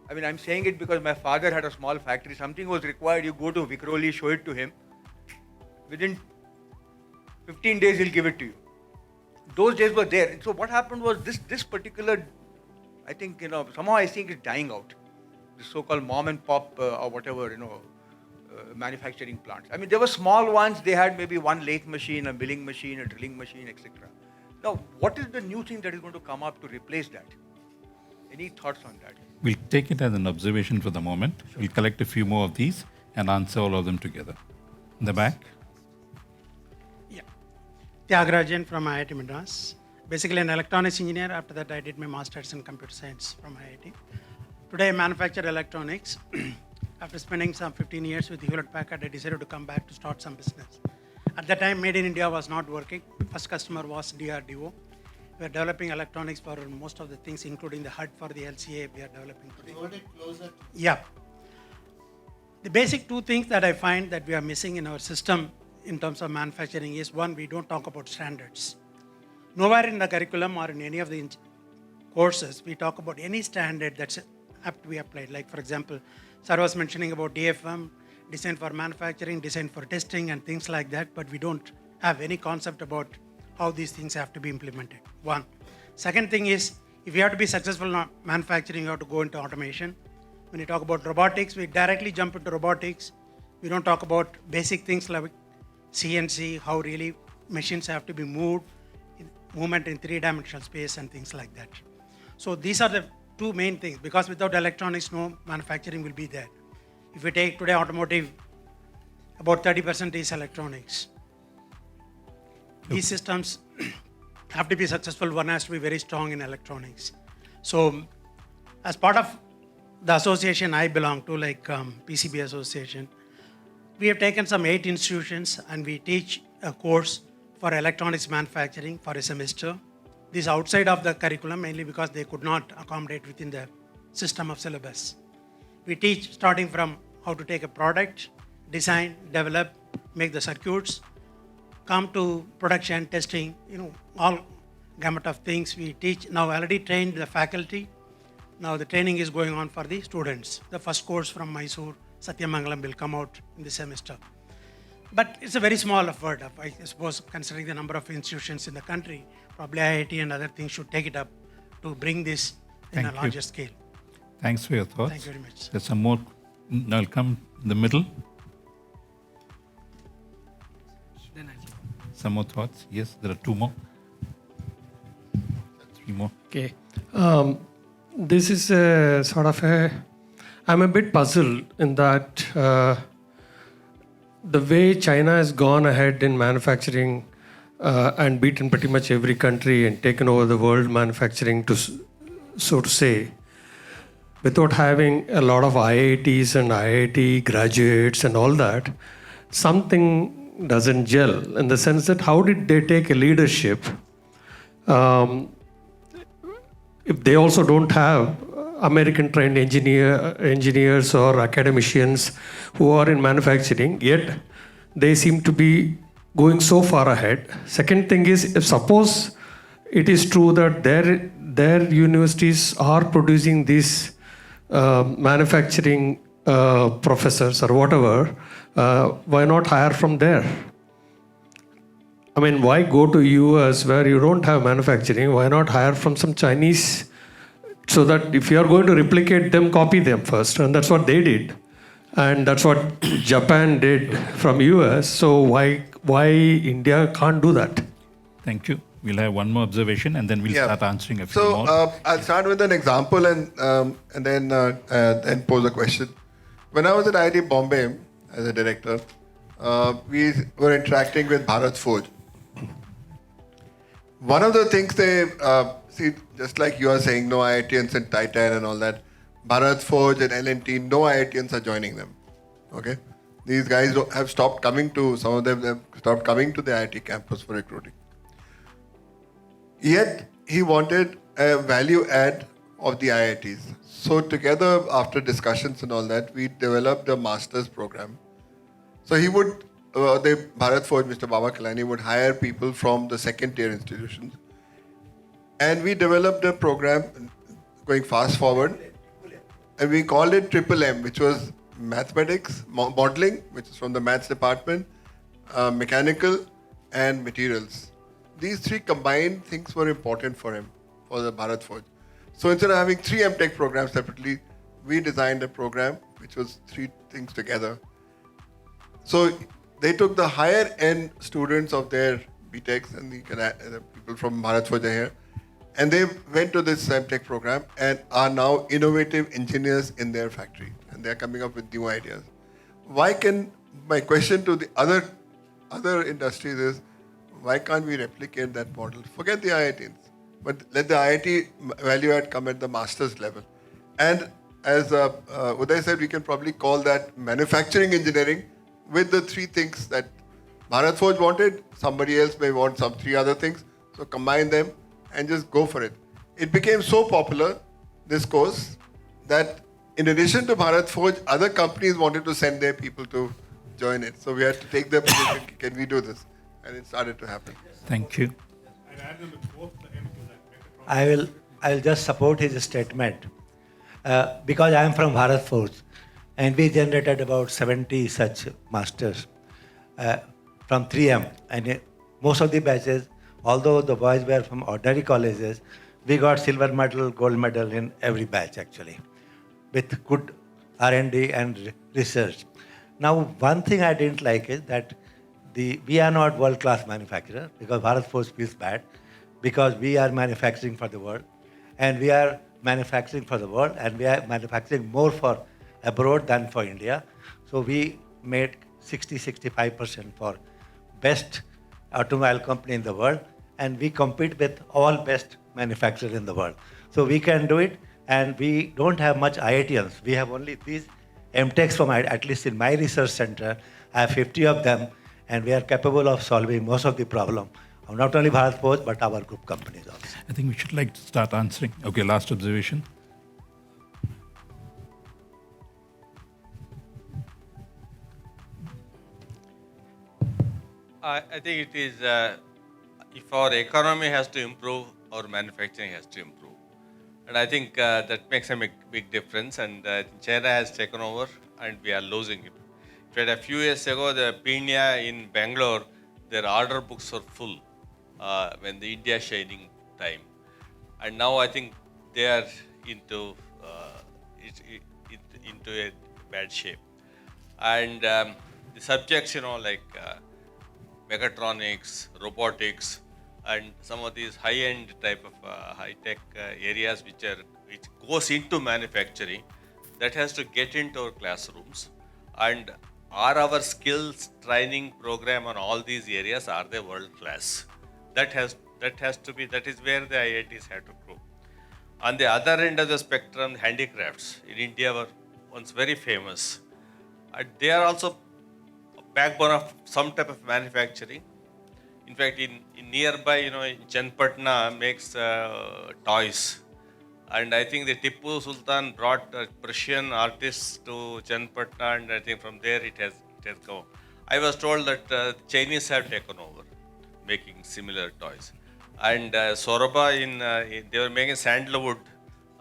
I'm saying it because my father had a small factory. Something was required. You go to Vikhroli, show it to him. Within 15 days, he'll give it to you. Those days were there. So what happened was this particular, I think, somehow I think it's dying out. This so-called mom and pop or whatever, manufacturing plants. I mean, there were small ones. They had maybe one lathe machine, a milling machine, a drilling machine, etc. Now, what is the new thing that is going to come up to replace that? Any thoughts on that? We'll take it as an observation for the moment. We'll collect a few more of these and answer all of them together. In the back. Yeah. Tyagarajan from IIT Madras. Basically an electronics engineer. After that, I did my master's in computer science from IIT. Today, I manufacture electronics. After spending some 15 years with Hewlett Packard, I decided to come back to start some business. At that time, Made in India was not working. First customer was DRDO. We are developing electronics for most of the things, including the HUD for the LCA we are developing today. Hold it closer. Yeah. The basic two things that I find that we are missing in our system in terms of manufacturing is, one, we don't talk about standards. Nowhere in the curriculum or in any of the courses, we talk about any standard that's have to be applied. Like, for example, Sir was mentioning about DFM, design for manufacturing, design for testing, and things like that, but we don't have any concept about how these things have to be implemented. One. Second thing is, if you have to be successful in manufacturing, you have to go into automation. When you talk about robotics, we directly jump into robotics. We don't talk about basic things like CNC, how really machines have to be moved, movement in three-dimensional space and things like that. So these are the two main things, because without electronics, no manufacturing will be there. If we take today automotive, about 30% is electronics. These systems have to be successful. One has to be very strong in electronics. So as part of the association I belong to, like PCB Association, we have taken some 8 institutions and we teach a course for electronics manufacturing for a semester. This is outside of the curriculum, mainly because they could not accommodate within the system of syllabus. We teach starting from how to take a product, design, develop, make the circuits, come to production, testing, all gamut of things we teach. Now already trained the faculty. Now the training is going on for the students. The first course from Mysore, Satyamangalam, will come out in this semester. But it's a very small effort. I suppose, considering the number of institutions in the country, probably IIT and other things should take it up to bring this in a larger scale. Thanks for your thoughts. Thank you very much. There's some more. I'll come in the middle. Some more thoughts? Yes, there are 2 more. 3 more. Okay. This is a sort of I'm a bit puzzled in that the way China has gone ahead in manufacturing and beaten pretty much every country and taken over the world manufacturing, so to say, without having a lot of IITs and IIT graduates and all that, something doesn't gel, in the sense that how did they take a leadership if they also don't have American trained engineers or academicians who are in manufacturing, yet they seem to be going so far ahead. Second thing is, if suppose it is true that their universities are producing these manufacturing professors or whatever, why not hire from there? I mean, why go to US where you don't have manufacturing? Why not hire from some Chinese, so that if you are going to replicate them, copy them first? And that's what they did. And that's what Japan did from US. So why India can't do that? Thank you. We'll have one more observation and then we'll start answering a few more. So I'll start with an example and then pose a question. When I was at IIT Bombay as a director, we were interacting with Bharat Forge. One of the things they see, just like you are saying, no IITians in Titan and all that, Bharat Forge and L&T, no IITians are joining them. Okay, these guys have stopped coming to. Some of them have stopped coming to the IIT campus for recruiting. Yet he wanted a value add of the IITs. So together, after discussions and all that, we developed a master's program. So he would, the Bharat Forge, Mr. Baba Kalani, would hire people from the second tier institutions. And we developed a program going fast forward. And we called it Triple M, which was mathematics, modeling, which is from the maths department, mechanical, and materials. These 3 combined things were important for him, for the Bharat Forge. So instead of having 3 MTech programs separately, we designed a program which was 3 things together. So they took the higher end students of their BTechs and the people from Bharat Forge are here, and they went to this SEMTech program and are now innovative engineers in their factory, and they are coming up with new ideas. My question to the other industries is, why can't we replicate that model? Forget the IITs, but let the IIT value add come at the master's level. And as Uday said, we can probably call that manufacturing engineering with the three things that Bharat Forge wanted, somebody else may want some three other things. So combine them and just go for it. It became so popular, this course, that in addition to Bharat Forge, other companies wanted to send their people to join it. So we had to take the position, can we do this? And it started to happen. Thank you. I will just support his statement because I am from Bharat Forge and we generated about 70 such masters from 3M, and most of the batches, although the boys were from ordinary colleges, we got silver medal, gold medal in every batch actually, with good R&D and research. Now, one thing I didn't like is that we are not world-class manufacturer because Bharat Forge feels bad because we are manufacturing for the world, and we are manufacturing for the world, and we are manufacturing more for abroad than for India. So we made 60-65% for best automobile company in the world, and we compete with all best manufacturers in the world. So we can do it, and we don't have much IITians. We have only these MTechs from, at least in my research center, I have 50 of them, and we are capable of solving most of the problem of not only Bharat Forge, but our group companies also. I think we should like to start answering. Okay, last observation. I think it is, if our economy has to improve, our manufacturing has to improve. And I think that makes a big difference. And China has taken over and we are losing it. In fact, a few years ago, the Pinya in Bangalore, their order books were full when the India shining time. And now I think they are into a bad shape. And the subjects, like mechatronics, robotics, and some of these high-end type of high-tech areas which goes into manufacturing, that has to get into our classrooms. And are our skills training program on all these areas, are they world-class? That is where the IITs have to grow. On the other end of the spectrum, handicrafts in India were once very famous. And they are also backbone of some type of manufacturing. In fact, in nearby, in Chenpatna makes toys. And I think the Tipu Sultan brought Persian artists to Chenpatna, and I think from there it has come. I was told that Chinese have taken over, making similar toys. And Soraba, they were making sandalwood,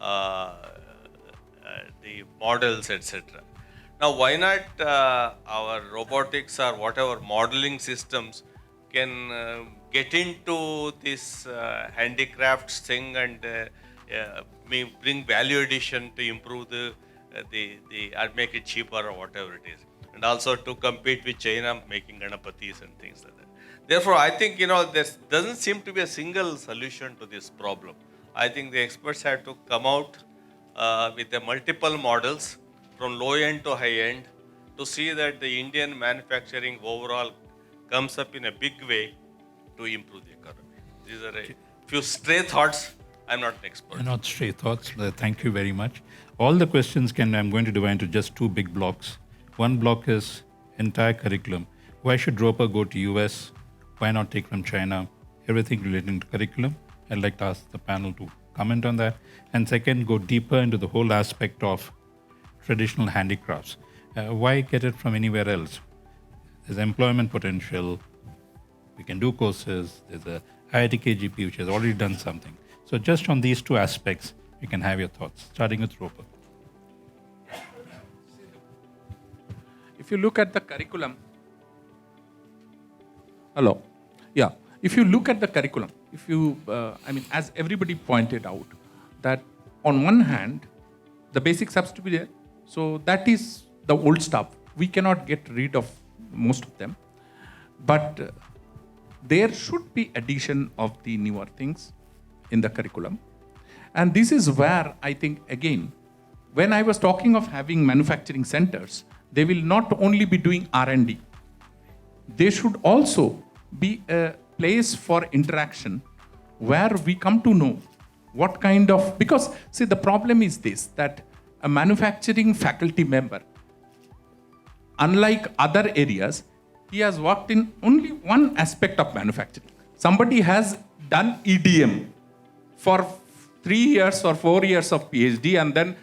the models, etc. Now, why not our robotics or whatever modeling systems can get into this handicrafts thing and may bring value addition to improve or make it cheaper or whatever it is, and also to compete with China making Ganapatis and things like that. Therefore, I think there doesn't seem to be a single solution to this problem. I think the experts have to come out with the multiple models from low end to high end to see that the Indian manufacturing overall comes up in a big way to improve the economy. These are a few stray thoughts. I'm not an expert. Not stray thoughts. Thank you very much. All the questions I'm going to divide into just two big blocks. One block is entire curriculum. Why should Roper go to US? Why not take from China? Everything relating to curriculum. I'd like to ask the panel to comment on that. And second, go deeper into the whole aspect of traditional handicrafts. Why get it from anywhere else? There's employment potential. We can do courses. There's a IIT KGP which has already done something. So just on these two aspects, you can have your thoughts, starting with Roper. If you look at the curriculum, if you look at the curriculum, as everybody pointed out, that on one hand, the basics have to be there. So that is the old stuff. We cannot get rid of most of them. But there should be addition of the newer things in the curriculum. And this is where I think, again, when I was talking of having manufacturing centers, they will not only be doing R&D. They should also be a place for interaction where we come to know what kind of, because see, the problem is this, that a manufacturing faculty member, unlike other areas, he has worked in only one aspect of manufacturing. Somebody has done EDM for 3 years or 4 years of PhD and then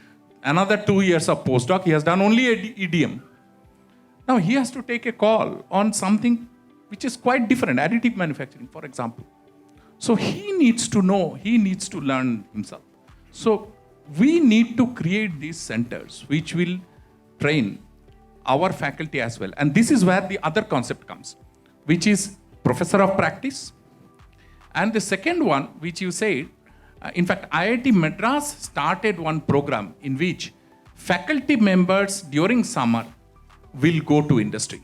another 2 years of postdoc. He has done only EDM. Now he has to take a call on something which is quite different, additive manufacturing, for example. So he needs to know, he needs to learn himself. So we need to create these centers which will train our faculty as well. And this is where the other concept comes, which is professor of practice. And the second one, which you said, in fact, IIT Madras started one program in which faculty members during summer will go to industry.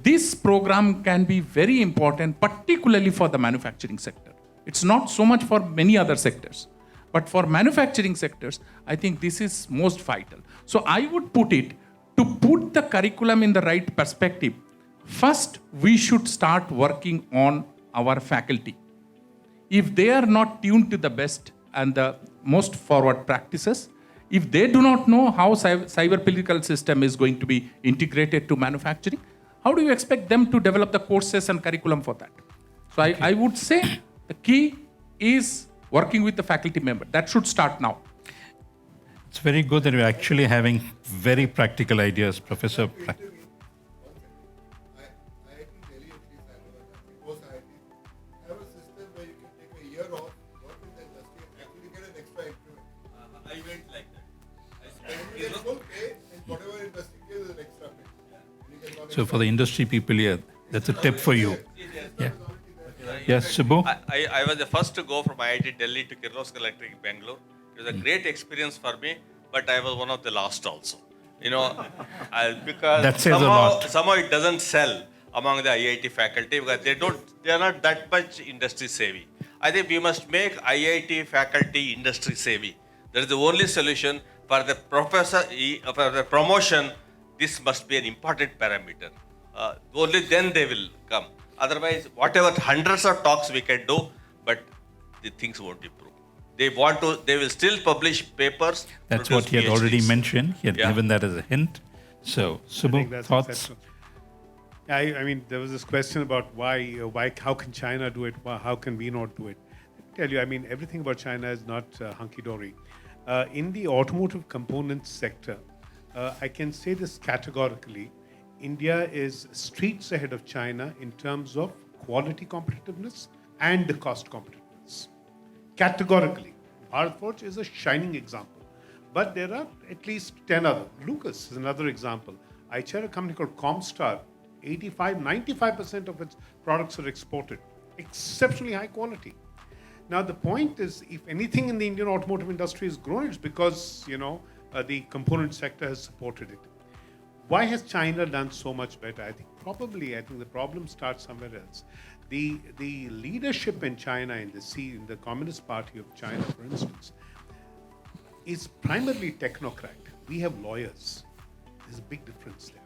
This program can be very important, particularly for the manufacturing sector. It's not so much for many other sectors, but for manufacturing sectors, I think this is most vital. So I would put it, to put the curriculum in the right perspective, first we should start working on our faculty. If they are not tuned to the best and the most forward practices, if they do not know how cyber physical system is going to be integrated to manufacturing, how do you expect them to develop the courses and curriculum for that? So I would say the key is working with the faculty member. That should start now. It's very good that we're actually having very practical ideas, Professor. So for the industry people here, that's a tip for you. Yeah. Yes, Subbu? I was the first to go from IIT Delhi to Kirloskar Electric in Bangalore. It was a great experience for me, but I was one of the last also. Because that says a lot. Somehow it doesn't sell among the IIT faculty because they are not that much industry savvy. I think we must make IIT faculty industry savvy. That is the only solution for the professor, for the promotion. This must be an important parameter. Only then they will come. Otherwise, whatever hundreds of talks we can do, but the things won't improve. They will still publish papers. That's what he had already mentioned. He had given that as a hint. So, Subbu, thoughts? I mean, there was this question about how can China do it? How can we not do it? I tell you, I mean, everything about China is not hunky-dory. In the automotive components sector, I can say this categorically, India is streets ahead of China in terms of quality competitiveness and cost competitiveness. Categorically, Bharat Forge is a shining example. But there are at least 10 other. Lucas is another example. I chair a company called Comstar. 95% of its products are exported. Exceptionally high quality. Now, the point is, if anything in the Indian automotive industry has grown, it's because, the component sector has supported it. Why has China done so much better? I think the problem starts somewhere else. The leadership in China, in the Communist Party of China, for instance, is primarily technocrat. We have lawyers. There's a big difference there.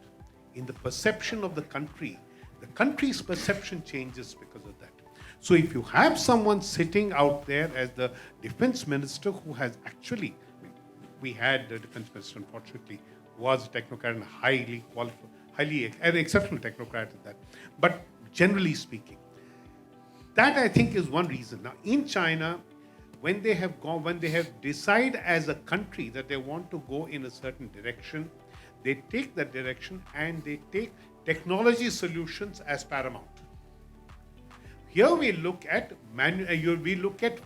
In the perception of the country's perception changes because of that. So if you have someone sitting out there as the defense minister who has actually, we had the defense minister, unfortunately, was a technocrat and highly qualified, an exceptional technocrat at that. But generally speaking, that I think is one reason. Now in China, when they have decided as a country that they want to go in a certain direction, they take that direction and they take technology solutions as paramount. Here we look at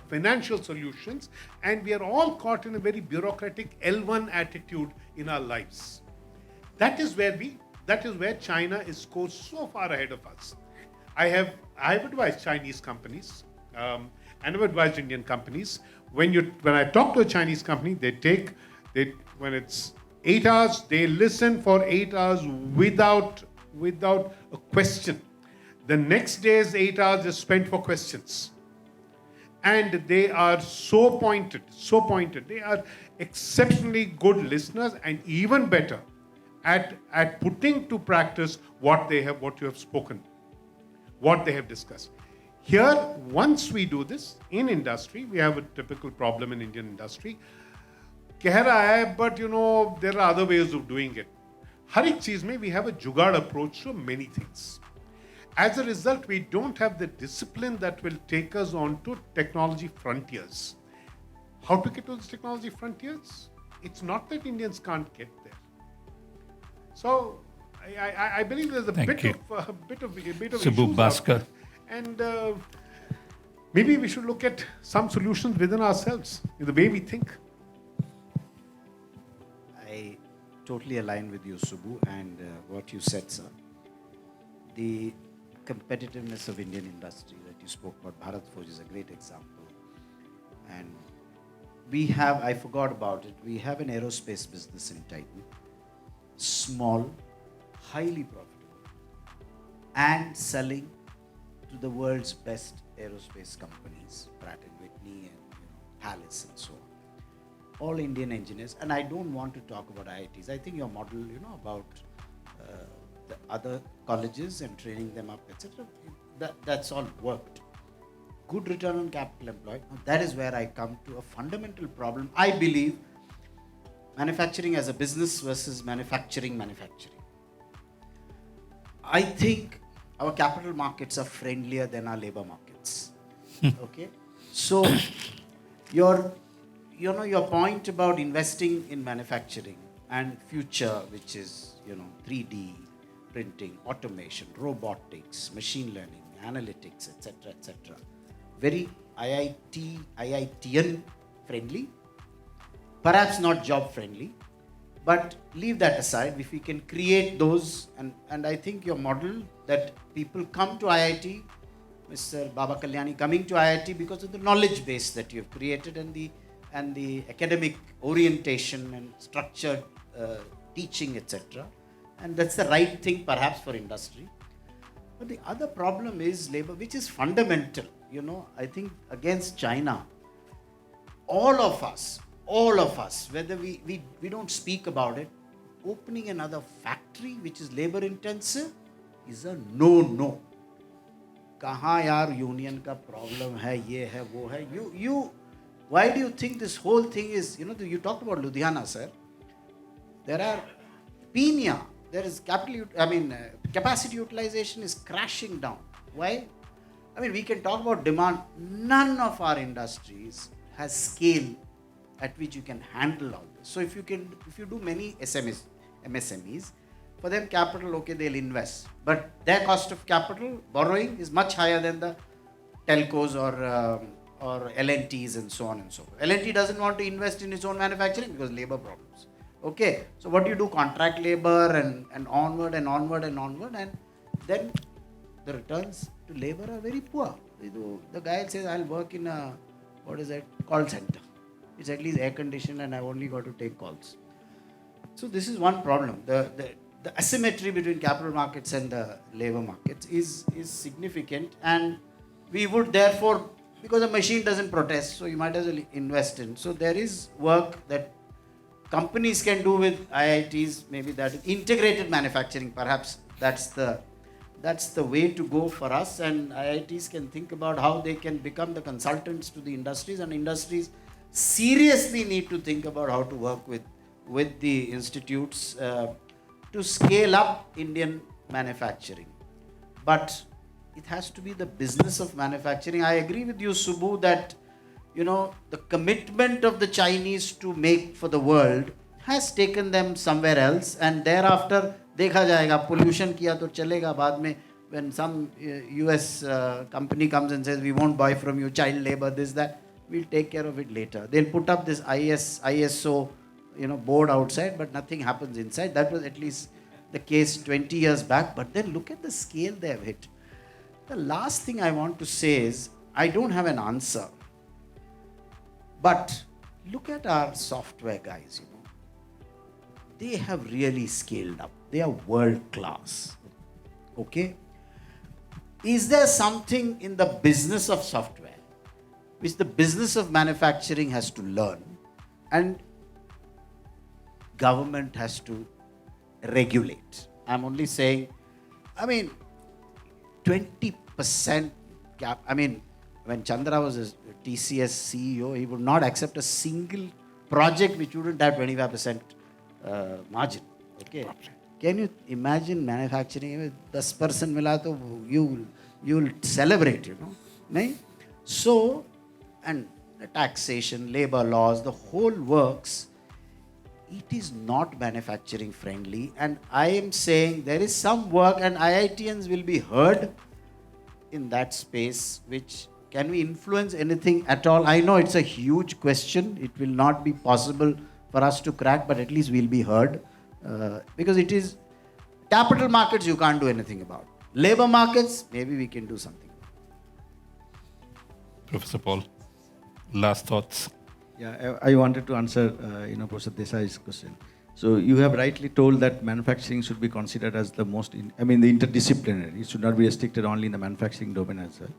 financial solutions, and we are all caught in a very bureaucratic L1 attitude in our lives. That is where China goes so far ahead of us. I have advised Chinese companies, and I've advised Indian companies. When I talk to a Chinese company, when it's 8 hours, they listen for 8 hours without without a question. The next day's 8 hours is spent for questions. And they are so pointed. They are exceptionally good listeners and even better at putting to practice what you have spoken, what they have discussed. Here, once we do this in industry, we have a typical problem in Indian industry. कह रहा है, but there are other ways of doing it. हर एक चीज में we have a जुगाड़ approach to many things. As a result, we don't have the discipline that will take us on to technology frontiers. How to get to those technology frontiers? It's not that Indians can't get there. So I believe there's a bit of Subbu issues Bhaskar. out there. And maybe we should look at some solutions within ourselves, in the way we think. I totally align with you, Subbu, and what you said, sir. The competitiveness of Indian industry that you spoke about, Bharat Forge is a great example. And we have, I forgot about it, we have an aerospace business in Titan. Small, highly profitable, and selling to the world's best aerospace companies, Pratt & Whitney and Thales and so on. All Indian engineers, and I don't want to talk about IITs. I think your model, about the other colleges and training them up, etc. That's all worked. Good return on capital employed. Now that is where I come to a fundamental problem. I believe manufacturing as a business versus manufacturing. I think our capital markets are friendlier than our labor markets. Okay, so your point about investing in manufacturing and future, which is 3D printing, automation, robotics, machine learning, analytics, etc. Very IITian friendly, perhaps not job friendly, but leave that aside. If we can create those, and I think your model that people come to IIT, Mr. Baba Kalyani coming to IIT because of the knowledge base that you have created and the academic orientation and structured teaching, etc. And that's the right thing perhaps for industry. But the other problem is labor, which is fundamental. I think against China, all of us, whether we don't speak about it, opening another factory which is labor intensive is a no. कहाँ यार union का problem है, ये है, वो है. Why do you think this whole thing is, you talked about Ludhiana, sir. There are Pina. There is capacity utilization is crashing down. Why? We can talk about demand. None of our industries has scale at which you can handle all this. So if you do many MSMEs, for them capital, okay, they'll invest. But their cost of capital, borrowing, is much higher than the telcos or L&Ts and so on and so forth. L&T doesn't want to invest in its own manufacturing because labor problems. Okay, so what do? Contract labor and onward, and then the returns to labor are very poor. The guy says, I'll work in a, call center. It's at least air conditioned and I've only got to take calls. So this is one problem. The asymmetry between capital markets and the labor markets is significant, and we would therefore, because the machine doesn't protest, so you might as well invest in. So there is work that companies can do with IITs, maybe that is integrated manufacturing, perhaps that's the way to go for us, and IITs can think about how they can become the consultants to the industries, and industries seriously need to think about how to work with the institutes to scale up Indian manufacturing. But it has to be the business of manufacturing. I agree with you, Subbu, that the commitment of the Chinese to make for the world has taken them somewhere else, and thereafter देखा जाएगा, pollution किया तो चलेगा बाद में, when some US company comes and says we won't buy from you, child labor, this, that, we'll take care of it later. They'll put up this ISO board outside, but nothing happens inside. That was at least the case 20 years back, but then look at the scale they have hit. The last thing I want to say is, I don't have an answer. But look at our software guys, they have really scaled up. They are world class. Okay? Is there something in the business of software which the business of manufacturing has to learn and government has to regulate? I'm only saying, 20% gap. When Chandra was a TCS CEO, he would not accept a single project which wouldn't have 25% margin. Okay. Can you imagine manufacturing? 10% mila to you will celebrate, Nahin? So, and the taxation, labor laws, the whole works, it is not manufacturing friendly. And I am saying there is some work and IITians will be heard in that space, which can we influence anything at all? I know it's a huge question. It will not be possible for us to crack, but at least we'll be heard. Because it is capital markets you can't do anything about. Labor markets, maybe we can do something. Professor Paul, last thoughts. Yeah, I wanted to answer, Professor Desai's question. So you have rightly told that manufacturing should be considered as the most, the interdisciplinary. It should not be restricted only in the manufacturing domain as well.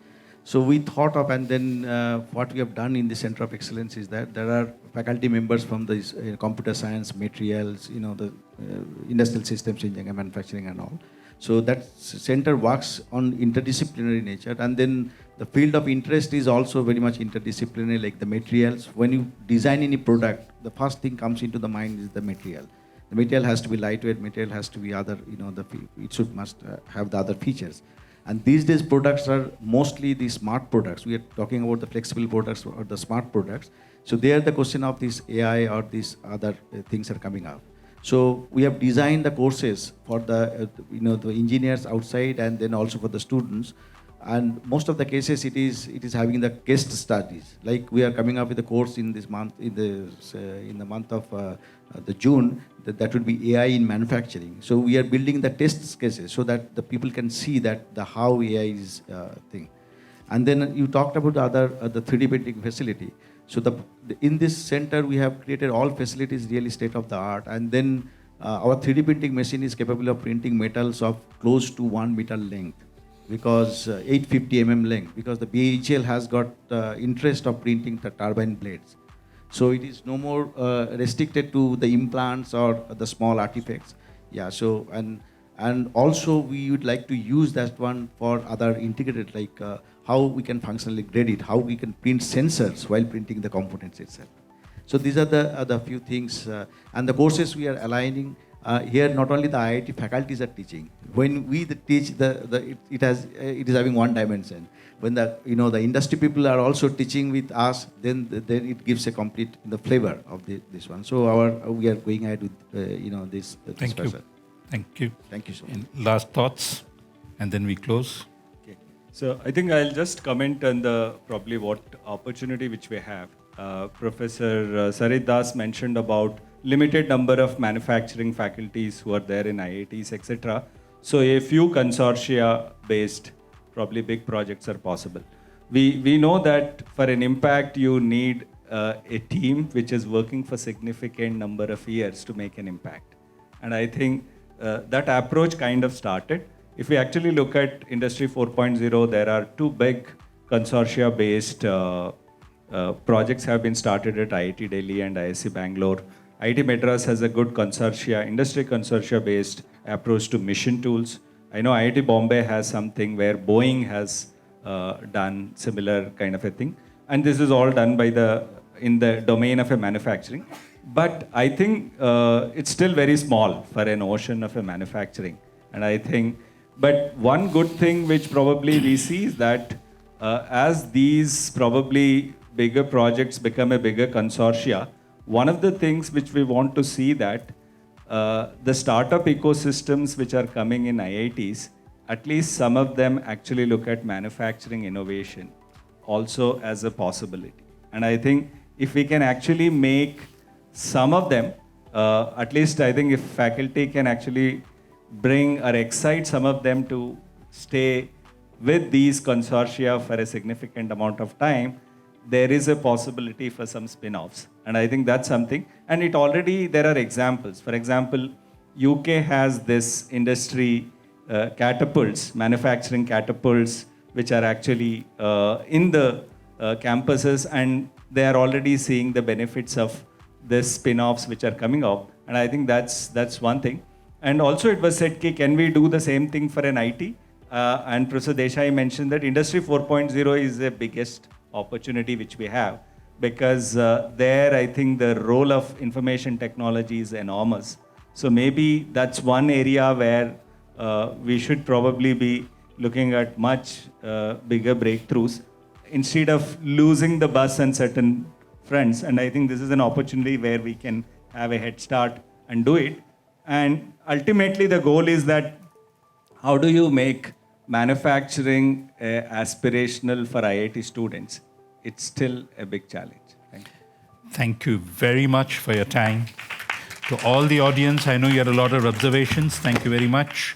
So we thought of, and then what we have done in the Center of Excellence is that there are faculty members from the computer science, materials, the industrial systems engineering, manufacturing and all. So that center works on interdisciplinary nature, and then the field of interest is also very much interdisciplinary, like the materials. When you design any product, the first thing comes into the mind is the material. The material has to be lightweight, material has to be other, it must have the other features. And these days products are mostly the smart products. We are talking about the flexible products or the smart products. So there the question of this AI or these other things are coming up. So we have designed the courses for the engineers outside and then also for the students. And most of the cases it is having the case studies. Like we are coming up with a course in this month, in the month of the June, that would be AI in manufacturing. So we are building the test cases so that the people can see that how AI is thing. And then you talked about the 3D printing facility. So in this center we have created all facilities really state of the art, and then our 3D printing machine is capable of printing metals of close to 1 meter length, because 850 length, because the BHEL has got interest of printing the turbine blades. So it is no more restricted to the implants or the small artifacts. Yeah, so, and also we would like to use that one for other integrated, like how we can functionally grade it, how we can print sensors while printing the components itself. So these are the few things, and the courses we are aligning. Here, not only the IIT faculties are teaching. When we teach, it is having one dimension. When the industry people are also teaching with us, then it gives a complete flavor of this one. So we are going ahead with this. Thank you. Thank you. Thank you so much. Last thoughts, and then we close. Okay. So I think I'll just comment on probably what opportunity which we have. Professor Sarit Das mentioned about limited number of manufacturing faculties who are there in IITs, etc. So a few consortia-based, probably big projects are possible. We know that for an impact, you need a team which is working for significant number of years to make an impact. And I think that approach kind of started. If we actually look at Industry 4.0, there are two big consortia-based projects have been started at IIT Delhi and ISC Bangalore. IIT Madras has a good consortia, industry consortia-based approach to mission tools. I know IIT Bombay has something where Boeing has done similar kind of a thing. And this is all done in the domain of a manufacturing. But I think it's still very small for an ocean of a manufacturing. And I think, but one good thing which probably we see is that as these probably bigger projects become a bigger consortia, one of the things which we want to see that the startup ecosystems which are coming in IITs, at least some of them actually look at manufacturing innovation also as a possibility. And I think if we can actually make some of them, at least I think if faculty can actually bring or excite some of them to stay with these consortia for a significant amount of time, there is a possibility for some spin-offs. And I think that's something. And there are examples. For example, UK has this industry catapults, manufacturing catapults, which are actually in the campuses, and they are already seeing the benefits of this spin-offs which are coming up. And I think that's one thing. And also it was said, can we do the same thing for an IT? And Professor Desai mentioned that Industry 4.0 is the biggest opportunity which we have, because there I think the role of information technology is enormous. So maybe that's one area where we should probably be looking at much bigger breakthroughs instead of losing the bus on certain fronts. And I think this is an opportunity where we can have a head start and do it. And ultimately the goal is that how do you make manufacturing aspirational for IIT students? It's still a big challenge. Thank you. Thank you very much for your time. To all the audience, I know you had a lot of observations. Thank you very much.